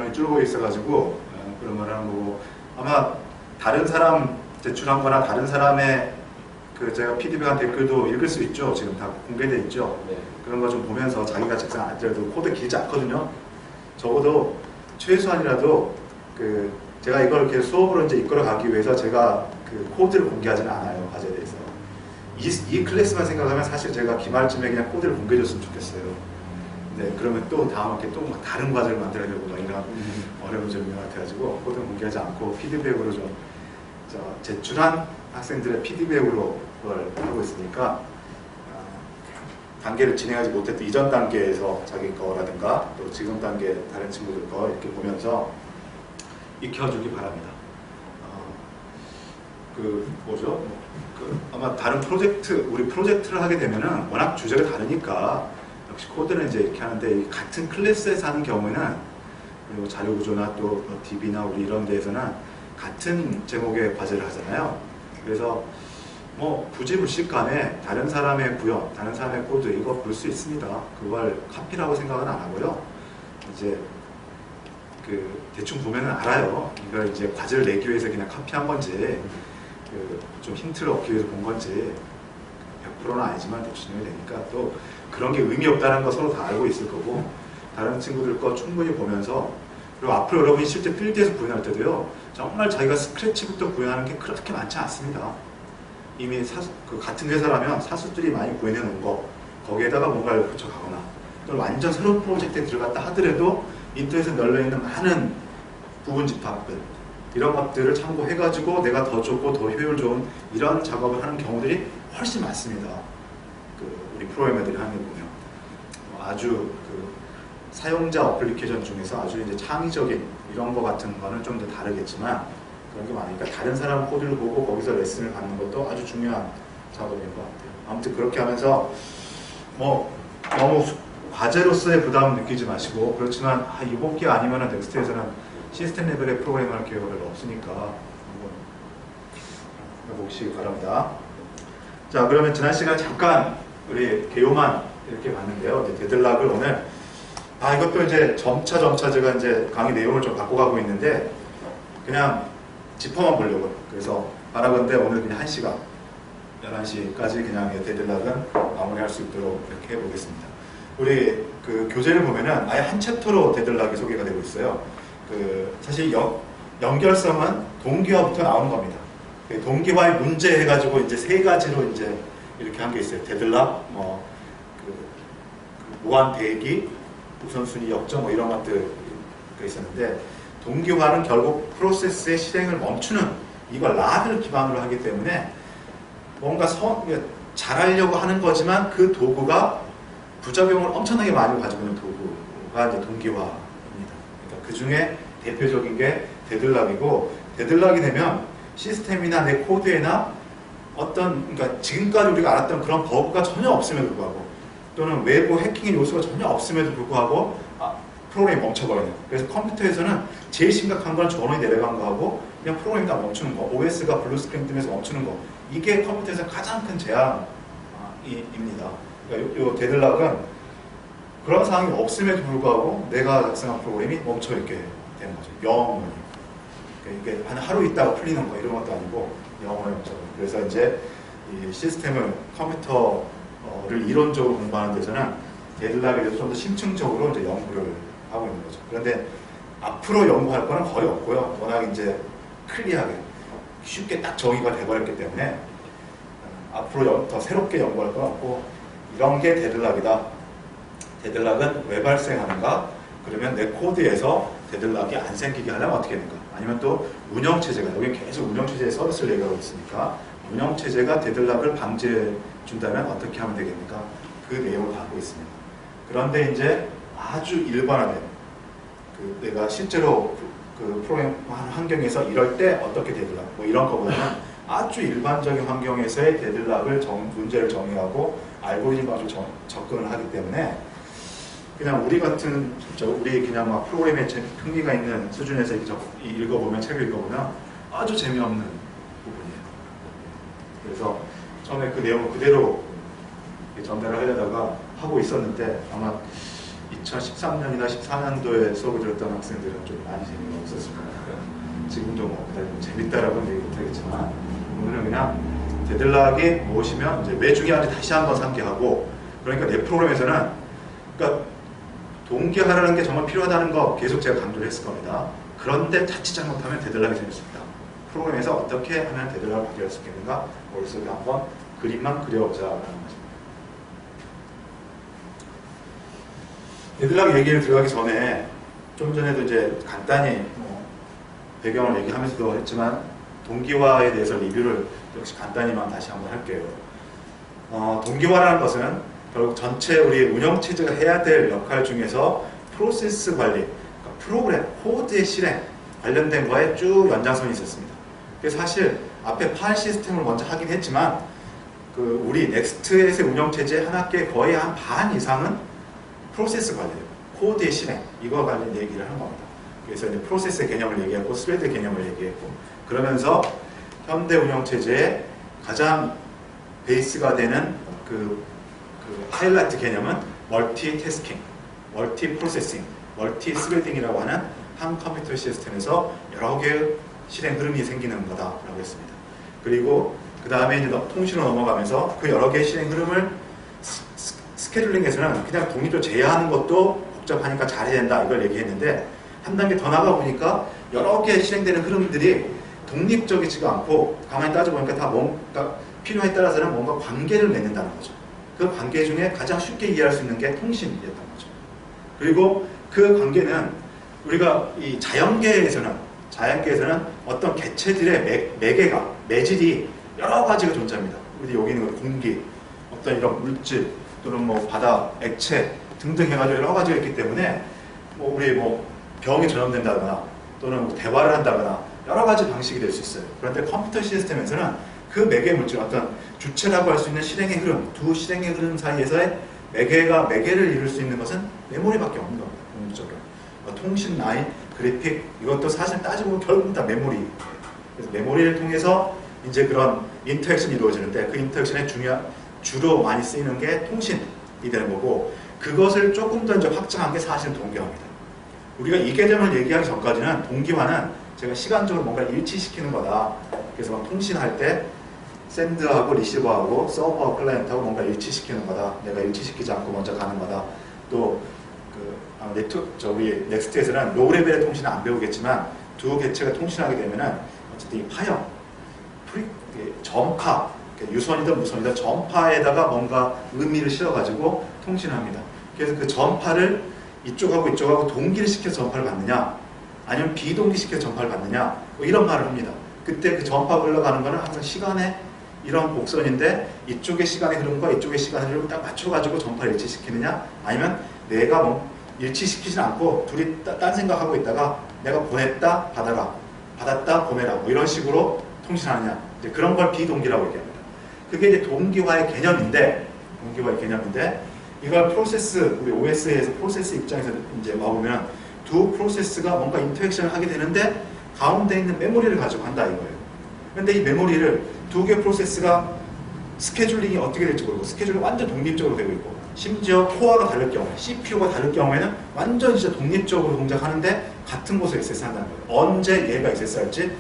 인원이 줄고 있어가지고 그런 걸 하는 거고, 아마 다른 사람 제출한 거나 다른 사람의 그 제가 피드백한 댓글도 읽을 수 있죠. 지금 다 공개돼 있죠. 네. 그런 거 좀 보면서 자기가 책상 안 들어도 코드 길지 않거든요. 적어도 최소한이라도 그 제가 이걸 이렇게 수업으로 이제 이끌어 가기 위해서 제가 그 코드를 공개하지는 않아요. 과제에 대해서. 이 클래스만 생각하면 사실 제가 기말쯤에 그냥 코드를 공개해줬으면 좋겠어요. 네, 그러면 또 다음 학기에 또 막 다른 과제를 만들어내고 막 이런 어려움이 좀 있는 것 같아가지고 코드는 공개하지 않고 피드백으로 좀 제출한 학생들의 피드백으로 그걸 하고 있으니까 단계를 진행하지 못했던 이전 단계에서 자기 거라든가 또 지금 단계 다른 친구들 거 이렇게 보면서 익혀주기 바랍니다. 아마 다른 프로젝트, 우리 프로젝트를 하게 되면은 워낙 주제가 다르니까 역시 코드는 이제 이렇게 하는데 같은 클래스에서 하는 경우에는 그리고 자료구조나 또 DB나 우리 이런 데에서는 같은 제목의 과제를 하잖아요. 그래서 뭐 굳이 불식간에 다른 사람의 구현, 다른 사람의 코드 이거 볼 수 있습니다. 그걸 카피라고 생각은 안 하고요. 이제 그 대충 보면은 알아요. 이걸 이제 과제를 내기 위해서 그냥 카피한 건지 좀 힌트를 얻기 위해서 본 건지 100%는 아니지만 대충 진행이 되니까 또 그런 게 의미 없다는 거 서로 다 알고 있을 거고 다른 친구들 거 충분히 보면서 그리고 앞으로 여러분이 실제 필드에서 구현할 때도요 정말 자기가 스크래치부터 구현하는 게 그렇게 많지 않습니다. 이미 같은 회사라면 사수들이 많이 구현해 놓은 거 거기에다가 뭔가를 붙여가거나 또는 완전 새로운 프로젝트에 들어갔다 하더라도 인터넷에 널려있는 많은 부분 집합들 이런 것들을 참고해가지고 내가 더 좋고 더 효율 좋은 이런 작업을 하는 경우들이 훨씬 많습니다. 우리 프로그래머들이 하는 거 보면 아주 사용자 어플리케이션 중에서 아주 이제 창의적인 이런 거 같은 거는 좀 더 다르겠지만 그런 게 많으니까 다른 사람 코드를 보고 거기서 레슨을 받는 것도 아주 중요한 작업인 것 같아요. 아무튼 그렇게 하면서 뭐 너무 과제로서의 부담을 느끼지 마시고 그렇지만 이번 기회 아니면 넥스트에서는 시스템 레벨의 프로그래밍 기회가 별로 없으니까 한번 해보시기 바랍니다. 자, 그러면 지난 시간에 잠깐 우리 개요만 이렇게 봤는데요. 이제 데들락을 오늘 이것도 이제 점차 제가 이제 강의 내용을 좀 바꿔가고 있는데 그냥 짚어만 보려고요. 그래서 바라건대 오늘 그냥 1시간 11시까지 그냥 데들락은 마무리할 수 있도록 이렇게 해보겠습니다. 우리 그 교재를 보면은 아예 한 챕터로 데들락이 소개가 되고 있어요. 사실 연결성은 동기화부터 나오는 겁니다. 동기화의 문제 해가지고 이제 3가지로 이제 이렇게 한 게 있어요. 데들락, 무한 대기, 우선순위 역정 뭐 이런 것들이 있었는데 동기화는 결국 프로세스의 실행을 멈추는 이걸 락을 기반으로 하기 때문에 뭔가 잘하려고 하는 거지만 그 도구가 부작용을 엄청나게 많이 가지고 있는 도구가 이제 동기화입니다. 그러니까 그 중에 대표적인 게 데들락이고 데들락이 되면 시스템이나 내 코드에나 그러니까 지금까지 우리가 알았던 그런 버그가 전혀 없음에도 불구하고 또는 외부 해킹의 요소가 전혀 없음에도 불구하고 프로그램이 멈춰버리는. 그래서 컴퓨터에서는 제일 심각한 건 전원이 내려간 거하고 그냥 프로그램이 다 멈추는 거, OS가 블루스크린 뜨면서 멈추는 거. 이게 컴퓨터에서 가장 큰 재앙입니다. 그러니까 요 데들락은 그런 상황이 없음에도 불구하고 내가 작성한 프로그램이 멈춰있게 되는 거죠. 영원히. 그러니까 이게 한 하루 있다가 풀리는 거 이런 것도 아니고 영원히 멈춰요. 그래서 이제 이 시스템을 컴퓨터를 이론적으로 공부하는 데서는 데들락에 대해서 좀 더 심층적으로 이제 연구를 하고 있는 거죠. 그런데 앞으로 연구할 거는 거의 없고요. 워낙 이제 클리어하게 쉽게 딱 정의가 돼버렸기 때문에 앞으로 더 새롭게 연구할 건 없고 이런 게 데들락이다. 데들락은 왜 발생하는가? 그러면 내 코드에서 데들락이 안 생기게 하려면 어떻게 되는가? 아니면 또 운영체제가 여기 계속 운영체제의 서비스를 얘기하고 있으니까 운영체제가 데들락을 방지해 준다면 어떻게 하면 되겠습니까? 그 내용을 갖고 있습니다. 그런데 이제 아주 일반화된 내가 실제로 그 프로그램 환경에서 이럴 때 어떻게 데들락 뭐 이런 거보다는 아주 일반적인 환경에서의 데들락을 문제를 정의하고 알고리즘 가지고 접근을 하기 때문에 그냥 우리 같은 우리 그냥 막 프로그램에 흥미가 있는 수준에서 읽어보면 책을 읽어보면 아주 재미없는 부분이에요. 그래서 처음에 그 내용을 그대로 전달을 하려다가 하고 있었는데 아마 2013년이나 14년도에 수업을 들었던 학생들은 좀 많이 재미가 없었을 것 같아요. 지금도 뭐 그다지 재밌다라고는 얘기 못하겠지만 오늘은 그냥 데들락이 무엇이며 이제 왜 중요한지 다시 한번 상기하고, 그러니까 내 프로그램에서는 그러니까 동기화라는 게 정말 필요하다는 거 계속 제가 강조를 했을 겁니다. 그런데 자칫 잘못하면 데들락이 생길 수 있다. 프로그램에서 어떻게 하면 데들락을 발견할 수 있겠는가, 머릿속에 한번 그림만 그려보자라는 거죠. 데들락 얘기를 들어가기 전에 좀 전에도 이제 간단히 배경을 얘기하면서도 했지만 동기화에 대해서 리뷰를 역시 간단히만 다시 한번 할게요. 동기화라는 것은 결국 전체 우리 운영체제가 해야 될 역할 중에서 프로세스 관리, 그러니까 프로그램, 코드의 실행 관련된 거에 쭉 연장선이 있었습니다. 그래서 사실 앞에 파일 시스템을 먼저 하긴 했지만 그 우리 넥스트에서의 운영체제 한 학기에 거의 한 반 이상은 프로세스 관리예요. 코드의 실행, 이거 관련 얘기를 한 겁니다. 그래서 이제 프로세스의 개념을 얘기했고 스레드 개념을 얘기했고, 그러면서 현대 운영체제의 가장 베이스가 되는 그 하이라이트 개념은 멀티태스킹, 멀티 프로세싱, 멀티 스레딩이라고 하는 한 컴퓨터 시스템에서 여러 개의 실행 흐름이 생기는 거다라고 했습니다. 그리고 그 다음에 이제 통신으로 넘어가면서 그 여러 개의 실행 흐름을 스케줄링에서는 그냥 독립적으로 제어하는 것도 복잡하니까 잘해야 된다, 이걸 얘기했는데 한 단계 더 나가 보니까 여러 개 실행되는 흐름들이 독립적이지가 않고 가만히 따져보니까 다 뭔가 필요에 따라서는 뭔가 관계를 맺는다는 거죠. 그 관계 중에 가장 쉽게 이해할 수 있는 게 통신이었던 거죠. 그리고 그 관계는 우리가 이 자연계에서는 어떤 개체들의 매개가, 매질이 여러 가지가 존재합니다. 우리 여기 있는 공기, 어떤 이런 물질, 또는 뭐 바다, 액체 등등 해가지고 여러 가지가 있기 때문에 우리 병이 전염된다거나 또는 대화를 한다거나 여러 가지 방식이 될 수 있어요. 그런데 컴퓨터 시스템에서는 그 매개 물질, 어떤 주체라고 할 수 있는 실행의 흐름, 두 실행의 흐름 사이에서의 매개를 이룰 수 있는 것은 메모리밖에 없는 겁니다. 궁극적으로. 통신 라인, 그래픽, 이것도 사실 따지고 보면 결국 다 메모리. 그래서 메모리를 통해서 이제 그런 인터랙션이 이루어지는데 그 인터랙션에 주로 많이 쓰이는 게 통신이 되는 거고, 그것을 조금 더 이제 확장한 게 사실은 동기화입니다. 우리가 이 개념을 얘기하기 전까지는 동기화는 제가 시간적으로 뭔가 일치시키는 거다. 그래서 통신할 때 샌드하고 리시버하고 서버하고 클라이언트하고 뭔가 일치시키는 거다. 내가 일치시키지 않고 먼저 가는 거다. 또 우리 넥스트에서는 로우 레벨의 통신은 안 배우겠지만 두 개체가 통신하게 되면은 어쨌든 이 파형, 전파, 유선이든 무선이든 전파에다가 뭔가 의미를 실어가지고 통신합니다. 그래서 그 전파를 이쪽하고 동기를 시켜서 전파를 받느냐, 아니면 비동기시켜서 전파를 받느냐, 이런 말을 합니다. 그때 그 전파가 흘러가는 거는 항상 시간의 이런 곡선인데 이쪽의 시간의 흐름과 이쪽의 시간의 흐름을 딱 맞춰가지고 전파를 일치시키느냐, 아니면 내가 일치시키지 않고 둘이 딴 생각하고 있다가 내가 보냈다 받아라, 받았다 보내라, 이런 식으로 통신하느냐, 이제 그런 걸 비동기라고 얘기합니다. 그게 이제 동기화의 개념인데 이걸 프로세스, 우리 OS에서 프로세스 입장에서 이제 와보면 두 프로세스가 뭔가 인터랙션을 하게 되는데 가운데 있는 메모리를 가지고 한다 이거예요. 그런데 이 메모리를 두 개의 프로세스가 스케줄링이 어떻게 될지 모르고 스케줄이 완전 독립적으로 되고 있고, 심지어 코어가 다를 경우, CPU가 다를 경우에는 완전 진짜 독립적으로 동작하는데 같은 곳에 액세스 한다는 거예요. 언제 얘가 액세스할지,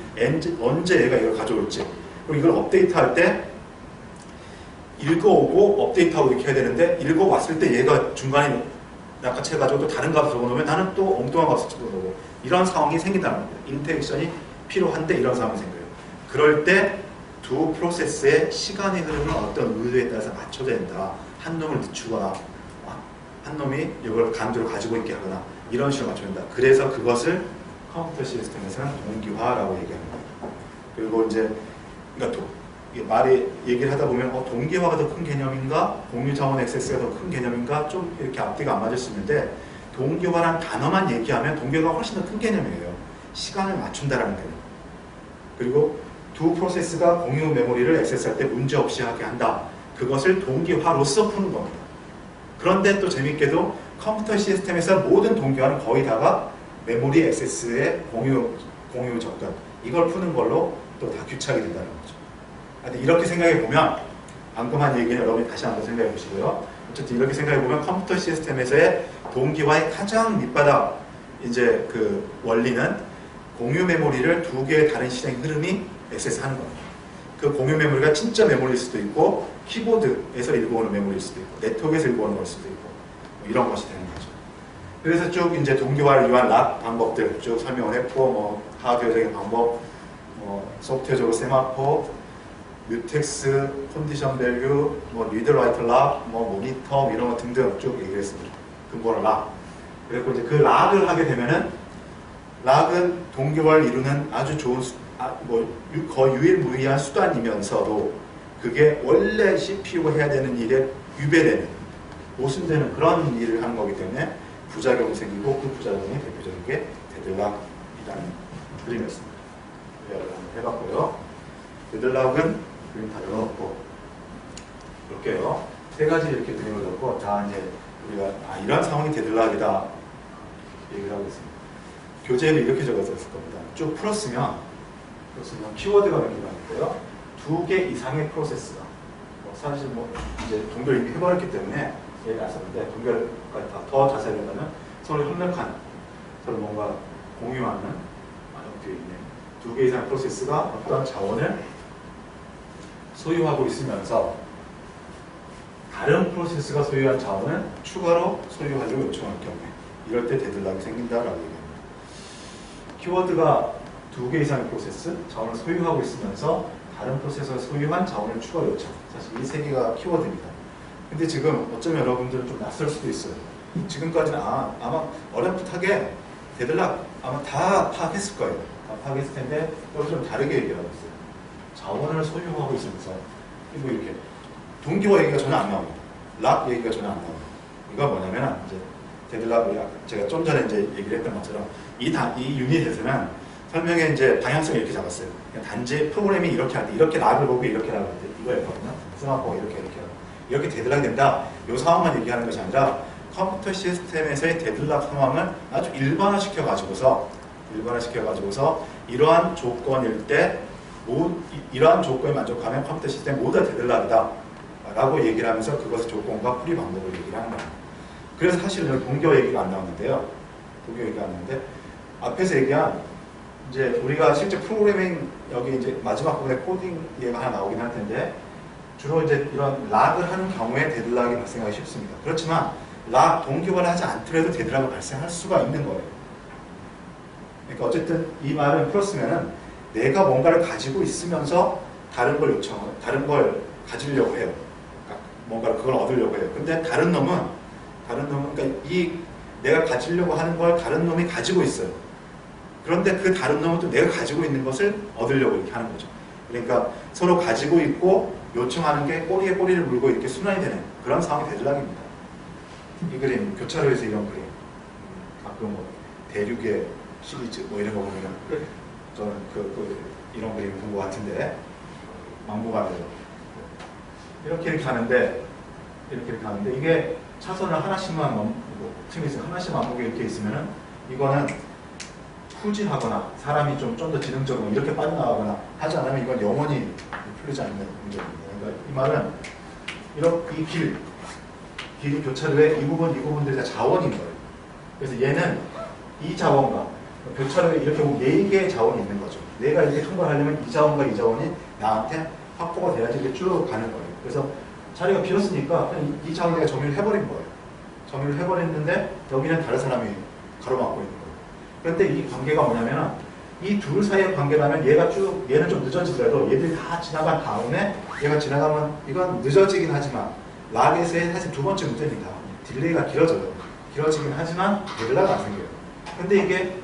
언제 얘가 이걸 가져올지, 그리고 이걸 업데이트할 때 읽어오고 업데이트하고 이렇게 해야 되는데 읽어왔을 때 얘가 중간에 낚아채가지고 또 다른 값을 적어놓으면 나는 또 엉뚱한 값을 적어놓고, 이런 상황이 생긴다는 겁니다. 인터랙션이 필요한데 이런 상황이 생겨요. 그럴 때 두 프로세스의 시간의 흐름을 어떤 의도에 따라서 맞춰야 된다. 한 놈을 늦추거나 한 놈이 이걸 강제로 가지고 있게 하거나 이런 식으로 맞춰야 된다. 그래서 그것을 컴퓨터 시스템에서는 동기화라고 얘기합니다. 그리고 이제 그러니까 얘기를 하다 보면 동기화가 더 큰 개념인가, 공유 자원 액세스가 더 큰 개념인가, 좀 이렇게 앞뒤가 안 맞을 수 있는데, 동기화라는 단어만 얘기하면 동기화가 훨씬 더 큰 개념이에요. 시간을 맞춘다라는 개념. 그리고 두 프로세스가 공유 메모리를 액세스할 때 문제없이 하게 한다. 그것을 동기화로서 푸는 겁니다. 그런데 또 재밌게도 컴퓨터 시스템에서 모든 동기화는 거의 다가 메모리 액세스의 공유 접근, 이걸 푸는 걸로 또 다 규착이 된다는 거죠. 이렇게 생각해 보면 방금 한 얘기는 여러분이 다시 한번 생각해 보시고요. 어쨌든 이렇게 생각해 보면 컴퓨터 시스템에서의 동기화의 가장 밑바닥 이제 그 원리는 공유 메모리를 두 개의 다른 실행 흐름이 액세스하는 겁니다. 그 공유 메모리가 진짜 메모리일 수도 있고 키보드에서 읽어오는 메모리일 수도 있고 네트워크에서 읽어오는 걸 수도 있고 뭐 이런 것이 되는 거죠. 그래서 쭉 이제 동기화를 위한 락 방법들 쭉 설명을 했고 뭐 하드웨어적인 방법, 소프트웨어적으로 세마포, 뮤텍스, 컨디션 밸류, 뭐 리드 라이트 락, 뭐 모니터 이런 거 등등 쭉 얘기했습니다. 근거는 락. 그리고 이제 그 락을 하게 되면은 락은 동기화를 이루는 아주 좋은 거의 유일무이한 수단이면서도 그게 원래 CPU가 해야 되는 일에 유배되는 모순되는 그런 일을 하는 거기 때문에 부작용이 생기고 그 부작용이 대표적인 게 데드락이라는 그림이었습니다. 요약을 한번 해봤고요. 데드락은 그림 다 열어놓고 볼게요. 세 가지 이렇게 그림을 넣고 다 이제 우리가 이런 상황이 데드락이다 얘기를 하고 있습니다. 교재를 이렇게 적어졌을 겁니다. 쭉 풀었으면 키워드가 몇 개가 있고요. 2개 이상의 프로세스가 사실 이제 동결 이미 해버렸기 때문에 얘기 안 썼는데 동결까지 더 자세히 한다면 서로 협력하는 서로 뭔가 공유하는 뒤에 있는 2개 이상의 프로세스가 어떤 자원을 소유하고 있으면서 다른 프로세스가 소유한 자원을 추가로 소유하려고 요청할 경우에 이럴 때 데드락이 생긴다라고 얘기합니다. 키워드가 2개 이상의 프로세스, 자원을 소유하고 있으면서 다른 프로세서가 소유한 자원을 추가 요청. 사실 이 세 개가 키워드입니다. 근데 지금 어쩌면 여러분들은 좀 낯설 수도 있어요. 지금까지는 아마 어렴풋하게 데드락 아마 다 파악했을 거예요. 다 파악했을 텐데 여기 좀 다르게 얘기하고 있어요. 자원을 소유하고 있으면서 그리고 이렇게 동기화 얘기가 전혀 안 나옵니다. 락 얘기가 전혀 안 나옵니다. 이건 뭐냐면 이제 데드락 제가 좀 전에 이제 얘기를 했던 것처럼 이 유닛에서는 설명에 이제 방향성을 이렇게 잡았어요. 단지 프로그램이 이렇게 할 때 이렇게 락을 보고 이렇게 락을 할 때 이거였거든요. 스마트폰 이렇게 데드락이 된다. 이 상황만 얘기하는 것이 아니라 컴퓨터 시스템에서의 데드락 상황을 아주 일반화시켜 가지고서 이러한 조건일 때 이러한 조건에 만족하면 컴퓨터 시스템 모두 데드락이다 라고 얘기를 하면서 그것의 조건과 풀이 방법을 얘기를 하는 거예요. 그래서 사실은 동기화 얘기가 안 나오는데요. 동기화 얘기가 안 나오는데 앞에서 얘기한 이제 우리가 실제 프로그래밍 여기 이제 마지막 부분에 코딩 얘가 하나 나오긴 할 텐데 주로 이제 이런 락을 하는 경우에 데드락이 발생하기 쉽습니다. 그렇지만 락 동기화를 하지 않더라도 데드락이 발생할 수가 있는 거예요. 그러니까 어쨌든 이 말은 풀었으면은 내가 뭔가를 가지고 있으면서 다른 걸 가지려고 해요. 그러니까 뭔가를 그걸 얻으려고 해요. 근데 다른 놈은 그러니까 이 내가 가지려고 하는 걸 다른 놈이 가지고 있어요. 그런데 그 다른 놈은 또 내가 가지고 있는 것을 얻으려고 이렇게 하는 거죠. 그러니까 서로 가지고 있고 요청하는 게 꼬리에 꼬리를 물고 이렇게 순환이 되는 그런 상황이 데드락입니다. 이 그림, 교차로에서 이런 그림. 가끔 대륙의 시리즈 이런 거 보면 저는 이런 그림 본 것 같은데 막무가내로 이렇게 가는데 이게 차선을 하나씩만 하나씩 맞먹게 이렇게 있으면은 이거는 후진하거나 사람이 좀 더 지능적으로 이렇게 빠져나가거나 하지 않으면 이건 영원히 풀리지 않는 문제입니다. 그러니까 이 말은 이 길 교차로의 이 부분들이 다 자원인 거예요. 그래서 얘는 이 자원과 교차로에 이렇게 보면 4개의 자원이 있는 거죠. 내가 이렇게 통과를 하려면 이 자원과 이 자원이 나한테 확보가 돼야지 이렇게 쭉 가는 거예요. 그래서 자리가 비었으니까 그냥 이 자원을 내가 점유를 해버린 거예요. 점유를 해버렸는데 여기는 다른 사람이 가로막고 있는 거예요. 그런데 이 관계가 뭐냐면 이 둘 사이의 관계라면 얘는 좀 늦어지더라도 얘들이 다 지나간 다음에 얘가 지나가면 이건 늦어지긴 하지만 락에서의 사실 두 번째 문제입니다. 딜레이가 길어지긴 하지만 데드락은 안 생겨요. 근데 이게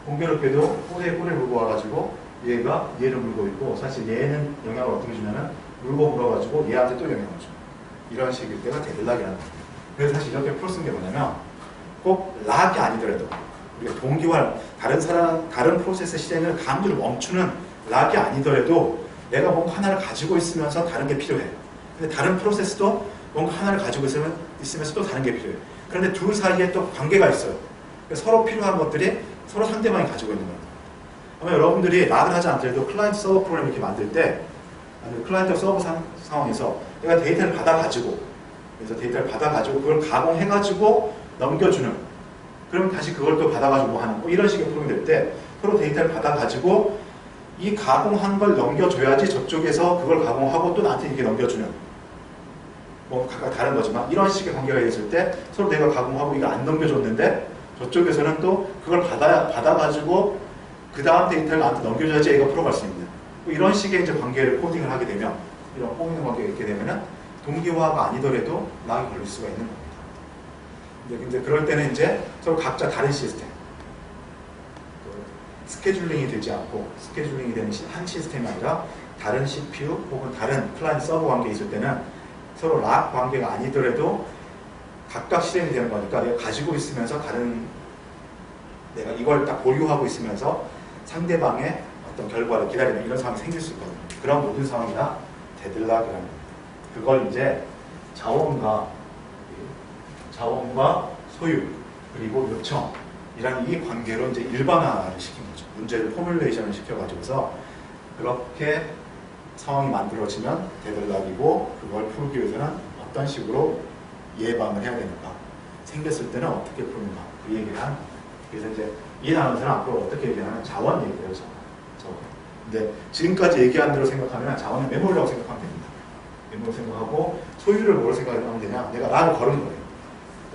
공교롭게도 꼬리에 꼬리를 물고 와가지고 얘가 얘를 물고 있고 사실 얘는 영향을 어떻게 주냐면 물고 물어가지고 얘한테 또 영향을 줘요. 이런 식일 때가 데드락이라는 거예요. 그래서 사실 이렇게 풀 쓴 게 뭐냐면 꼭 락이 아니더라도 우리가 동기화 다른 프로세스 실행을 강제로 멈추는 락이 아니더라도 내가 뭔가 하나를 가지고 있으면서 다른 게 필요해. 근데 다른 프로세스도 뭔가 하나를 가지고 있으면서 또 다른 게 필요해. 그런데 둘 사이에 또 관계가 있어요. 서로 필요한 것들이 서로 상대방이 가지고 있는 거예요. 아마 여러분들이 락을 하지 않더라도 클라이언트 서버 프로그램 이렇게 만들 때 클라이언트 서버 상황에서 내가 데이터를 받아가지고 그래서 데이터를 받아가지고 그걸 가공해가지고 넘겨주는. 그럼 다시 그걸 또 받아가지고 하는 뭐 이런 식의 프로그램이 될 때 서로 데이터를 받아가지고 이 가공한 걸 넘겨줘야지 저쪽에서 그걸 가공하고 또 나한테 이렇게 넘겨주는. 뭐 각각 다른 거지만 이런 식의 관계가 있을 때 서로 내가 가공하고 이거 안 넘겨줬는데 저쪽에서는 또 그걸 받아가지고 그 다음 데이터를 나한테 넘겨줘야지 얘가 풀어갈 수 있는 뭐 이런 식의 이제 관계를 코딩을 하게 되면 이런 꼬이는 관계가 있게 되면은 동기화가 아니더라도 락이 걸릴 수가 있는 겁니다. 근데 그럴 때는 이제 서로 각자 다른 시스템 스케줄링이 되지 않고 스케줄링이 되는 한 시스템이 아니라 다른 CPU 혹은 다른 클라이언트 서버 관계에 있을 때는 서로 락 관계가 아니더라도 각각 실행이 되는 거니까 내가 가지고 있으면서 내가 이걸 딱 보유하고 있으면서 상대방의 어떤 결과를 기다리는 이런 상황이 생길 수 있거든요. 그런 모든 상황이나 데드락이라는 겁니다. 그걸 이제 자원과 소유 그리고 요청이라는 이 관계로 이제 일반화를 시킨 거죠. 문제를 포뮬레이션을 시켜가지고서 그렇게 상황이 만들어지면 데드락이고 그걸 풀기 위해서는 어떤 식으로 예방을 해야 되는가, 생겼을 때는 어떻게 푸는가 그 얘기를 하는 겁니다. 그래서 이제 이 나누면서는 앞으로 어떻게 얘기하면 자원 얘기해요. 자원. 근데 지금까지 얘기한 대로 생각하면 자원은 메모리라고 생각하면 됩니다. 메모리 생각하고 소유를 뭐로 생각하면 되냐, 내가 락을 걸은 거예요.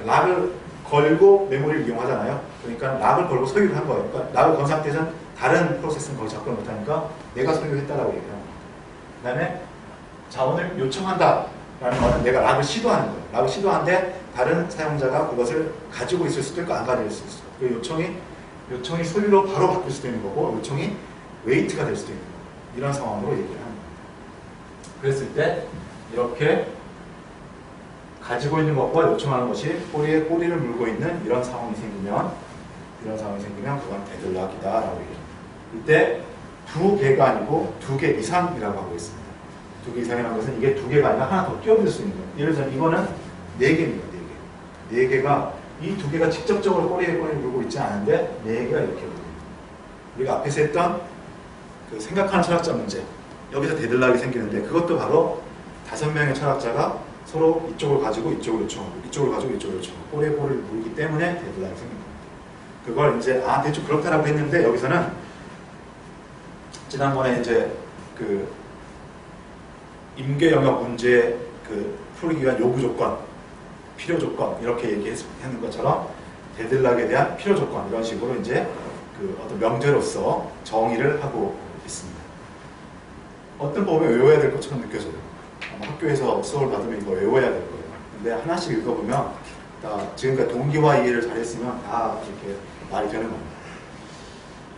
락을 걸고 메모리를 이용하잖아요. 그러니까 락을 걸고 소유를 한 거예요. 그러니까 락을 건 상태에서는 다른 프로세스는 거기 접근을 못하니까 내가 소유했다라고 얘기를 합니다. 그 다음에 자원을 요청한다 라는 거는 내가 락을 시도하는 거예요. 락을 시도하는데 다른 사용자가 그것을 가지고 있을 수도 있고 안 가지고 있을 수도 있고 그 요청이 소유로 바로 바뀔 수도 있는 거고 요청이 웨이트가 될 수도 있는 거고 이런 상황으로 얘기를 하는 겁니다. 그랬을 때 이렇게 가지고 있는 것과 요청하는 것이 꼬리에 꼬리를 물고 있는 이런 상황이 생기면 그건 데드락이다 라고 얘기합니다. 이때 두 개가 아니고 두 개 이상이라고 하고 있습니다. 두 개 이상이라는 것은 이게 두 개가 아니라 하나 더 끼워들 수 있는 거예요. 예를 들어서 이거는 네 개입니다. 네 개가 이 두 개가 직접적으로 꼬리에 꼬리를 물고 있지 않은데 네 개가 이렇게 오거든요. 우리가 앞에서 했던 그 생각하는 철학자 문제 여기서 데드락이 생기는데 그것도 바로 5명의 철학자가 서로 이쪽을 가지고 이쪽을 요청하고 이쪽을 가지고 이쪽을 요청하고 꼬리에 꼬리를 물기 때문에 데드락이 생긴 겁니다. 그걸 이제 대충 그렇다라고 했는데 여기서는 지난번에 이제 그 임계 영역 문제 풀기 위한 요구 조건, 필요 조건 이렇게 얘기하는 것처럼 데드락에 대한 필요 조건 이런 식으로 이제 그 어떤 명제로서 정의를 하고 있습니다. 어떤 법을 외워야 될 것처럼 느껴져요. 아마 학교에서 수업을 받으면 이거 외워야 될 거예요. 근데 하나씩 읽어보면 지금까지 동기화 이해를 잘했으면 다 이렇게 말이 되는 겁니다.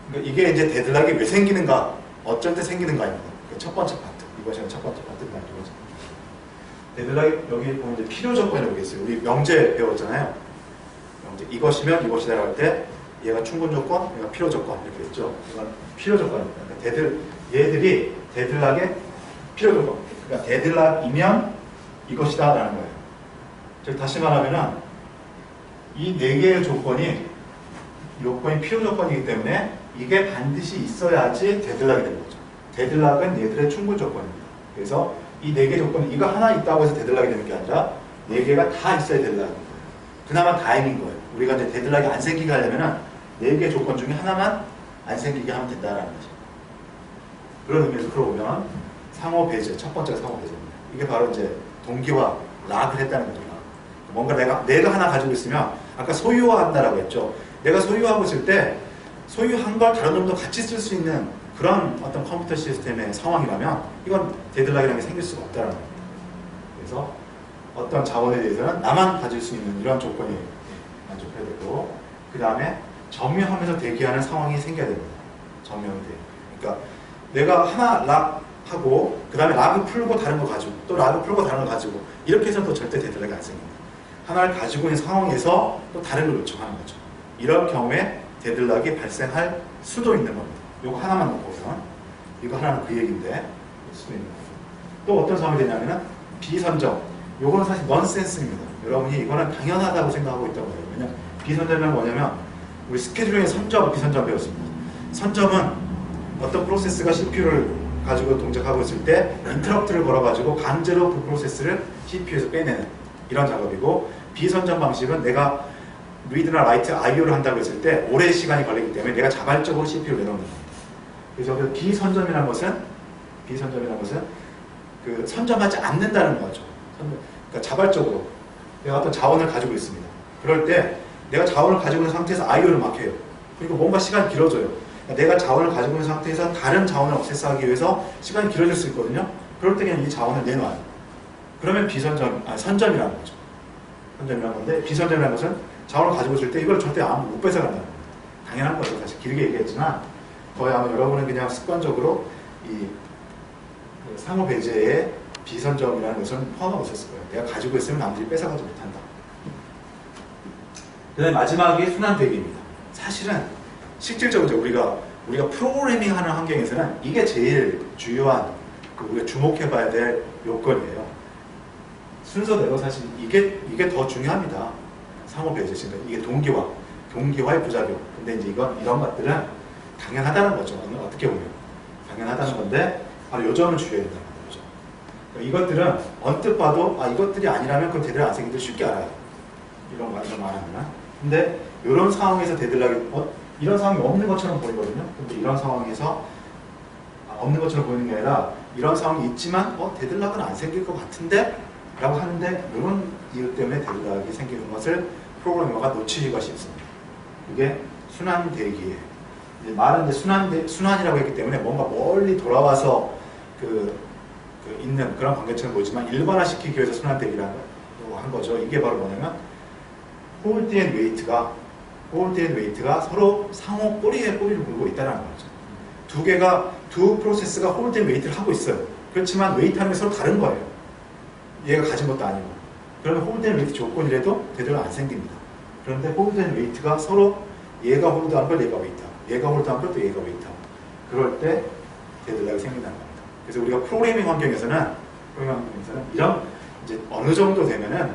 그러니까 이게 이제 데드락이 왜 생기는가, 어쩔 때 생기는가입니다. 첫 번째 파트. 이것이 첫 번째 파트입니다. 두 번째. 데드락이 여기 보면 이제 필요 조건이라고 있어요. 우리 명제 배웠잖아요. 명제. 이것이면 이것이다라고 할 때 얘가 충분 조건, 얘가 필요 조건 이렇게 있죠. 이건 필요 조건입니다. 그러니까 얘들이 데드락의 필요 조건. 그러니까 데드락이면 이것이다라는 거예요. 즉 다시 말하면은 이 네 개의 요건이 필요 조건이기 때문에 이게 반드시 있어야지 데드락이 되는 거죠. 데드락은 얘들의 충분 조건입니다. 그래서 이 네 개 조건이 이거 하나 있다고 해서 데드락이 되는 게 아니라 네 개가 다 있어야 데드락인 거예요. 그나마 다행인 거예요. 우리가 이제 데드락이 안 생기게 하려면은 네 개 조건 중에 하나만 안 생기게 하면 된다라는 거죠. 그런 의미에서 풀어보면 상호 배제, 첫 번째가 상호 배제입니다. 이게 바로 이제 동기화, 락을 했다는 거죠. 뭔가 내가 하나 가지고 있으면 아까 소유화한다라고 했죠. 내가 소유하고 있을 때 소유한 걸 다른 놈도 같이 쓸 수 있는 그런 어떤 컴퓨터 시스템의 상황이라면 이건 데드락이라는 게 생길 수가 없다는 겁니다. 그래서 어떤 자원에 대해서는 나만 가질 수 있는 이런 조건이 만족해야 되고 그 다음에 점유하면서 대기하는 상황이 생겨야 됩니다. 점유하면 돼. 그러니까 내가 하나 락하고 그 다음에 락을 풀고 다른 거 가지고 또 락을 풀고 다른 거 가지고 이렇게 해서는 또 절대 데드락이 안 생깁니다. 하나를 가지고 있는 상황에서 또 다른 걸 요청하는 거죠. 이런 경우에 데드락이 발생할 수도 있는 겁니다. 이거 하나만 놓고 보면 이거 하나는 그 얘기인데 수도 있는 거죠. 또 어떤 상황이 되냐면은 비선정. 이거는 사실 넌센스입니다. 여러분이 이거는 당연하다고 생각하고 있다고 해요. 왜냐면 비선정은 뭐냐면 우리 스케줄링의 선점, 비선점 배웠습니다. 선점은 어떤 프로세스가 CPU를 가지고 동작하고 있을 때 인터럽트를 걸어가지고 강제로 그 프로세스를 CPU에서 빼내는 이런 작업이고, 비선점 방식은 내가 리드나 라이트 IO를 한다고 했을 때 오래 시간이 걸리기 때문에 내가 자발적으로 CPU를 내놓는 겁니다. 그래서 그 비선점이라는 것은 그 선점하지 않는다는 거죠. 그러니까 자발적으로 내가 어떤 자원을 가지고 있습니다. 그럴 때 내가 자원을 가지고 있는 상태에서 IO를 막 해요. 그리고 뭔가 시간이 길어져요. 그러니까 내가 자원을 가지고 있는 상태에서 다른 자원을 액세스하기 위해서 시간이 길어질 수 있거든요. 그럴 때 그냥 이 자원을 내놔요. 그러면 선점이라는 거죠. 선점이라는 건데, 비선점이라는 것은 자원을 가지고 있을 때 이걸 절대 아무 못 뺏어간다는 거예요. 당연한 거죠. 사실 길게 얘기했지만 거의 아마 여러분은 그냥 습관적으로 이 상호 배제에 비선점이라는 것을 포함하고 있었을 거예요. 내가 가지고 있으면 남들이 뺏어가지 못한다. 그 다음에 마지막이 순환 대기입니다. 사실은 실질적으로 우리가 프로그래밍 하는 환경에서는 이게 제일 주요한 우리가 주목해봐야 될 요건이에요. 순서대로 사실 이게 더 중요합니다. 상호 배제 시간, 이게 동기화의 부작용. 근데 이제 이런 것들은 당연하다는 거죠. 어떻게 보면 당연하다는 건데 바로 요 점을 주의해야 된다는 거죠. 그러니까 이것들은 언뜻 봐도 이것들이 아니라면 그건 데드락 안 생기들 쉽게 알아요. 이런 말하면. 근데 이런 상황에서 데드락이 이런 상황이 없는 것처럼 보이거든요. 근데 이런 상황에서 없는 것처럼 보이는 게 아니라 이런 상황이 있지만 데드락은 안 생길 것 같은데? 라고 하는데 이런 이유 때문에 데드락이 생기는 것을 프로그래머가 놓치기가 쉽습니다. 그게 순환 대기예요. 말은 이제 순환이라고 했기 때문에 뭔가 멀리 돌아와서 있는 그런 관계처럼 보이지만 일반화시키기 위해서 순환 대기라고 한 거죠. 이게 바로 뭐냐면 홀드 앤 웨이트가 서로 상호 꼬리에 꼬리를 물고 있다는 거죠. 두 프로세스가 홀드 앤 웨이트를 하고 있어요. 그렇지만 웨이트하는 게 서로 다른 거예요. 얘가 가진 것도 아니고. 그러면 홀드 앤 웨이트 조건이라도 데드락 안 생깁니다. 그런데 홀드 앤 웨이트가 서로 얘가 홀드한 걸 얘가 웨이트하고 얘가 홀드한 걸 또 얘가 웨이트하고 그럴 때 데드락이 생긴다는 겁니다. 그래서 우리가 프로그래밍 환경에서는 이런 이제 어느 정도 되면은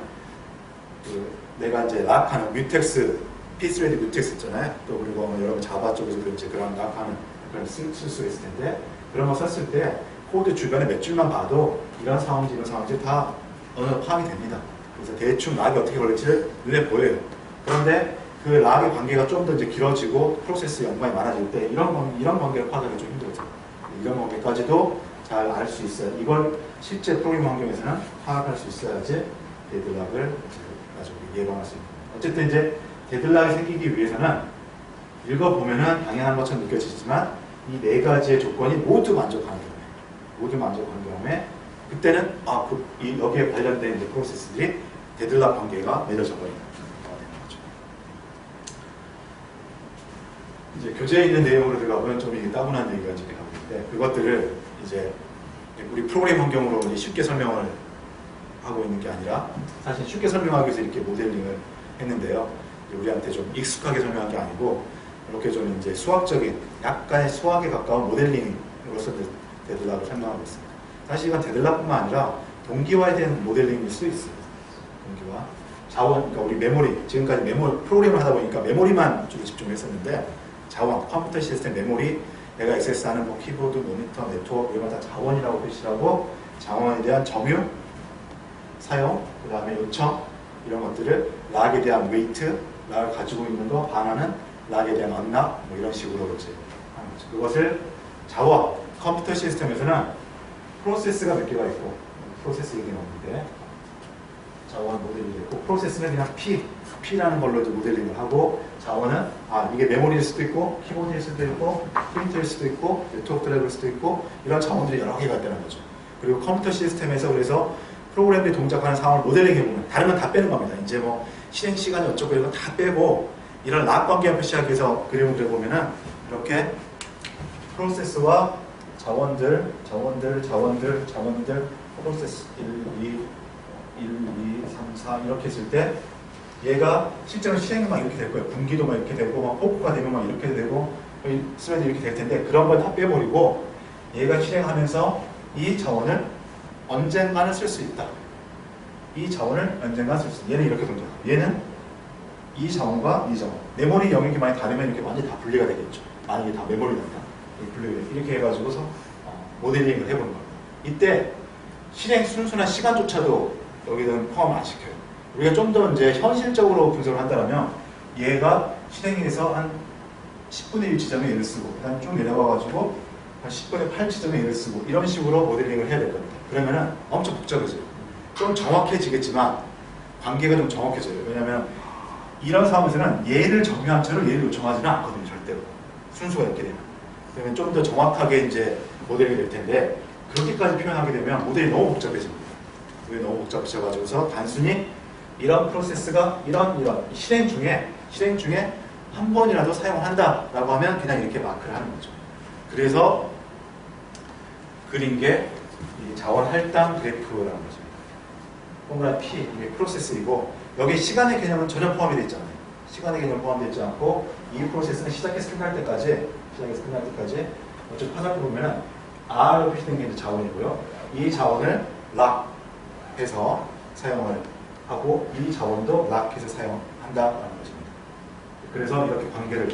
내가 이제 락하는 뮤텍스, 피스레디 뮤텍스 있잖아요. 또 그리고 여러분 자바 쪽에서도 이제 그런 락하는 그런 쓸 수가 있을 텐데 그런 거 썼을 때 코드 주변에 몇 줄만 봐도 이런 상황인지 다 어느 정도 파악이 됩니다. 그래서 대충 락이 어떻게 걸릴지를 눈에 보여요. 그런데 그 락의 관계가 좀 더 이제 길어지고 프로세스 연관이 많아질 때 이런 관계를 파악하기 좀 힘들죠. 이런 관계까지도 잘 알 수 있어요. 이걸 실제 프로그래밍 환경에서는 파악할 수 있어야지 데드락을 예방할 수 있습니다. 어쨌든 이제 데드락이 생기기 위해서는 읽어보면은 당연한 것처럼 느껴지지만 이 네 가지의 조건이 모두 만족하는 경우에 그때는 여기에 관련된 이제 프로세스들이 데드락 관계가 맺어져 버리는 거죠. 이제 교재에 있는 내용으로 들어가보면 좀 이게 따분한 얘기가 이제 나오고 있는데 그것들을 이제 우리 프로그램 환경으로 이제 쉽게 설명을 하고 있는 게 아니라 사실 쉽게 설명하기 위해서 이렇게 모델링을 했는데요. 우리한테 좀 익숙하게 설명한 게 아니고 이렇게 좀 이제 약간의 수학에 가까운 모델링으로서 데드락을 설명하고 있습니다. 사실 이건 데드락뿐만 아니라 동기화에 대한 모델링일 수도 있어요. 동기화. 자원, 그러니까 우리 메모리, 지금까지 프로그램을 하다 보니까 메모리만 주로 집중했었는데 자원, 컴퓨터 시스템 메모리, 내가 액세스하는 뭐 키보드, 모니터, 네트워크 이런 거 다 자원이라고 표시하고 자원에 대한 점유, 사용, 그 다음에 요청 이런 것들을 락에 대한 웨이트, 락을 가지고 있는 거 반하는 락에 대한 언락 뭐 이런 식으로 이제 하는 거죠. 그것을 자원, 컴퓨터 시스템에서는 프로세스가 몇 개가 있고 프로세스 얘기 나오는데 자원 모델이 있고 프로세스는 그냥 P라는 걸로 이제 모델링을 하고 자원은 이게 메모리일 수도 있고 키보드일 수도 있고 프린터일 수도 있고 네트워크 드라이브일 수도 있고 이런 자원들이 여러 개가 있다는 거죠. 그리고 컴퓨터 시스템에서 그래서 프로그램들이 동작하는 상황을 모델링 해보면 다른 건 다 빼는 겁니다. 이제 뭐 실행 시간이 어쩌고 이런 건 다 빼고 이런 락 관계를 표시하기 위해서 그림을 그려보면은 이렇게 프로세스와 자원들, 프로세스 1, 2, 3, 4 이렇게 했을 때 얘가 실제로 실행이 막 이렇게 될 거예요. 분기도 막 이렇게 되고 막 포크가 되면 막 이렇게 되고 스레드 이렇게 될 텐데 그런 걸 다 빼버리고 얘가 실행하면서 이 자원을 언젠가는 쓸 수 있다. 이 자원을 언젠가 쓸 수 있다. 얘는 이렇게 동작하고 얘는 이 자원과 이 자원 메모리 영역이 많이 다르면 이렇게 완전히 다 분리가 되겠죠. 만약에 다 메모리니까 이렇게 해가지고서 모델링을 해보는 겁니다. 이때 실행 순수나 시간조차도 여기는 포함을 안 시켜요. 우리가 좀 더 이제 현실적으로 분석을 한다면 얘가 실행에서 한 10분의 1 지점에 얘를 쓰고 그다음에 쭉 내려가가지고 한 10분의 8 지점에 얘를 쓰고 이런 식으로 모델링을 해야 될 겁니다. 그러면은 엄청 복잡해져요. 좀 정확해지겠지만 관계가 좀 정확해져요. 왜냐하면 이런 상황에서는 얘를 정의한 채로 얘를 요청하지는 않거든요. 절대로. 순수가 있게 되면. 그러면 좀 더 정확하게 이제 모델링이 될 텐데 그렇게까지 표현하게 되면 모델이 너무 복잡해집니다. 그게 너무 복잡해져가지고서 단순히 이런 프로세스가 이런 실행 중에 한 번이라도 사용한다라고 하면 그냥 이렇게 마크를 하는 거죠. 그래서 그린 게 이 자원 할당 그래프라는 거죠. 동그란 P, 이게 프로세스이고 여기 시간의 개념은 전혀 포함이 되어 있잖아요. 시간의 개념 포함되어 있지 않고 이 프로세스는 시작해서 끝날 때까지 어차피 화살표 보면은 R로 표시된 게 이제 자원이고요. 이 자원을 락해서 사용을 하고 이 자원도 락해서 사용한다라는 것입니다. 그래서 이렇게 관계가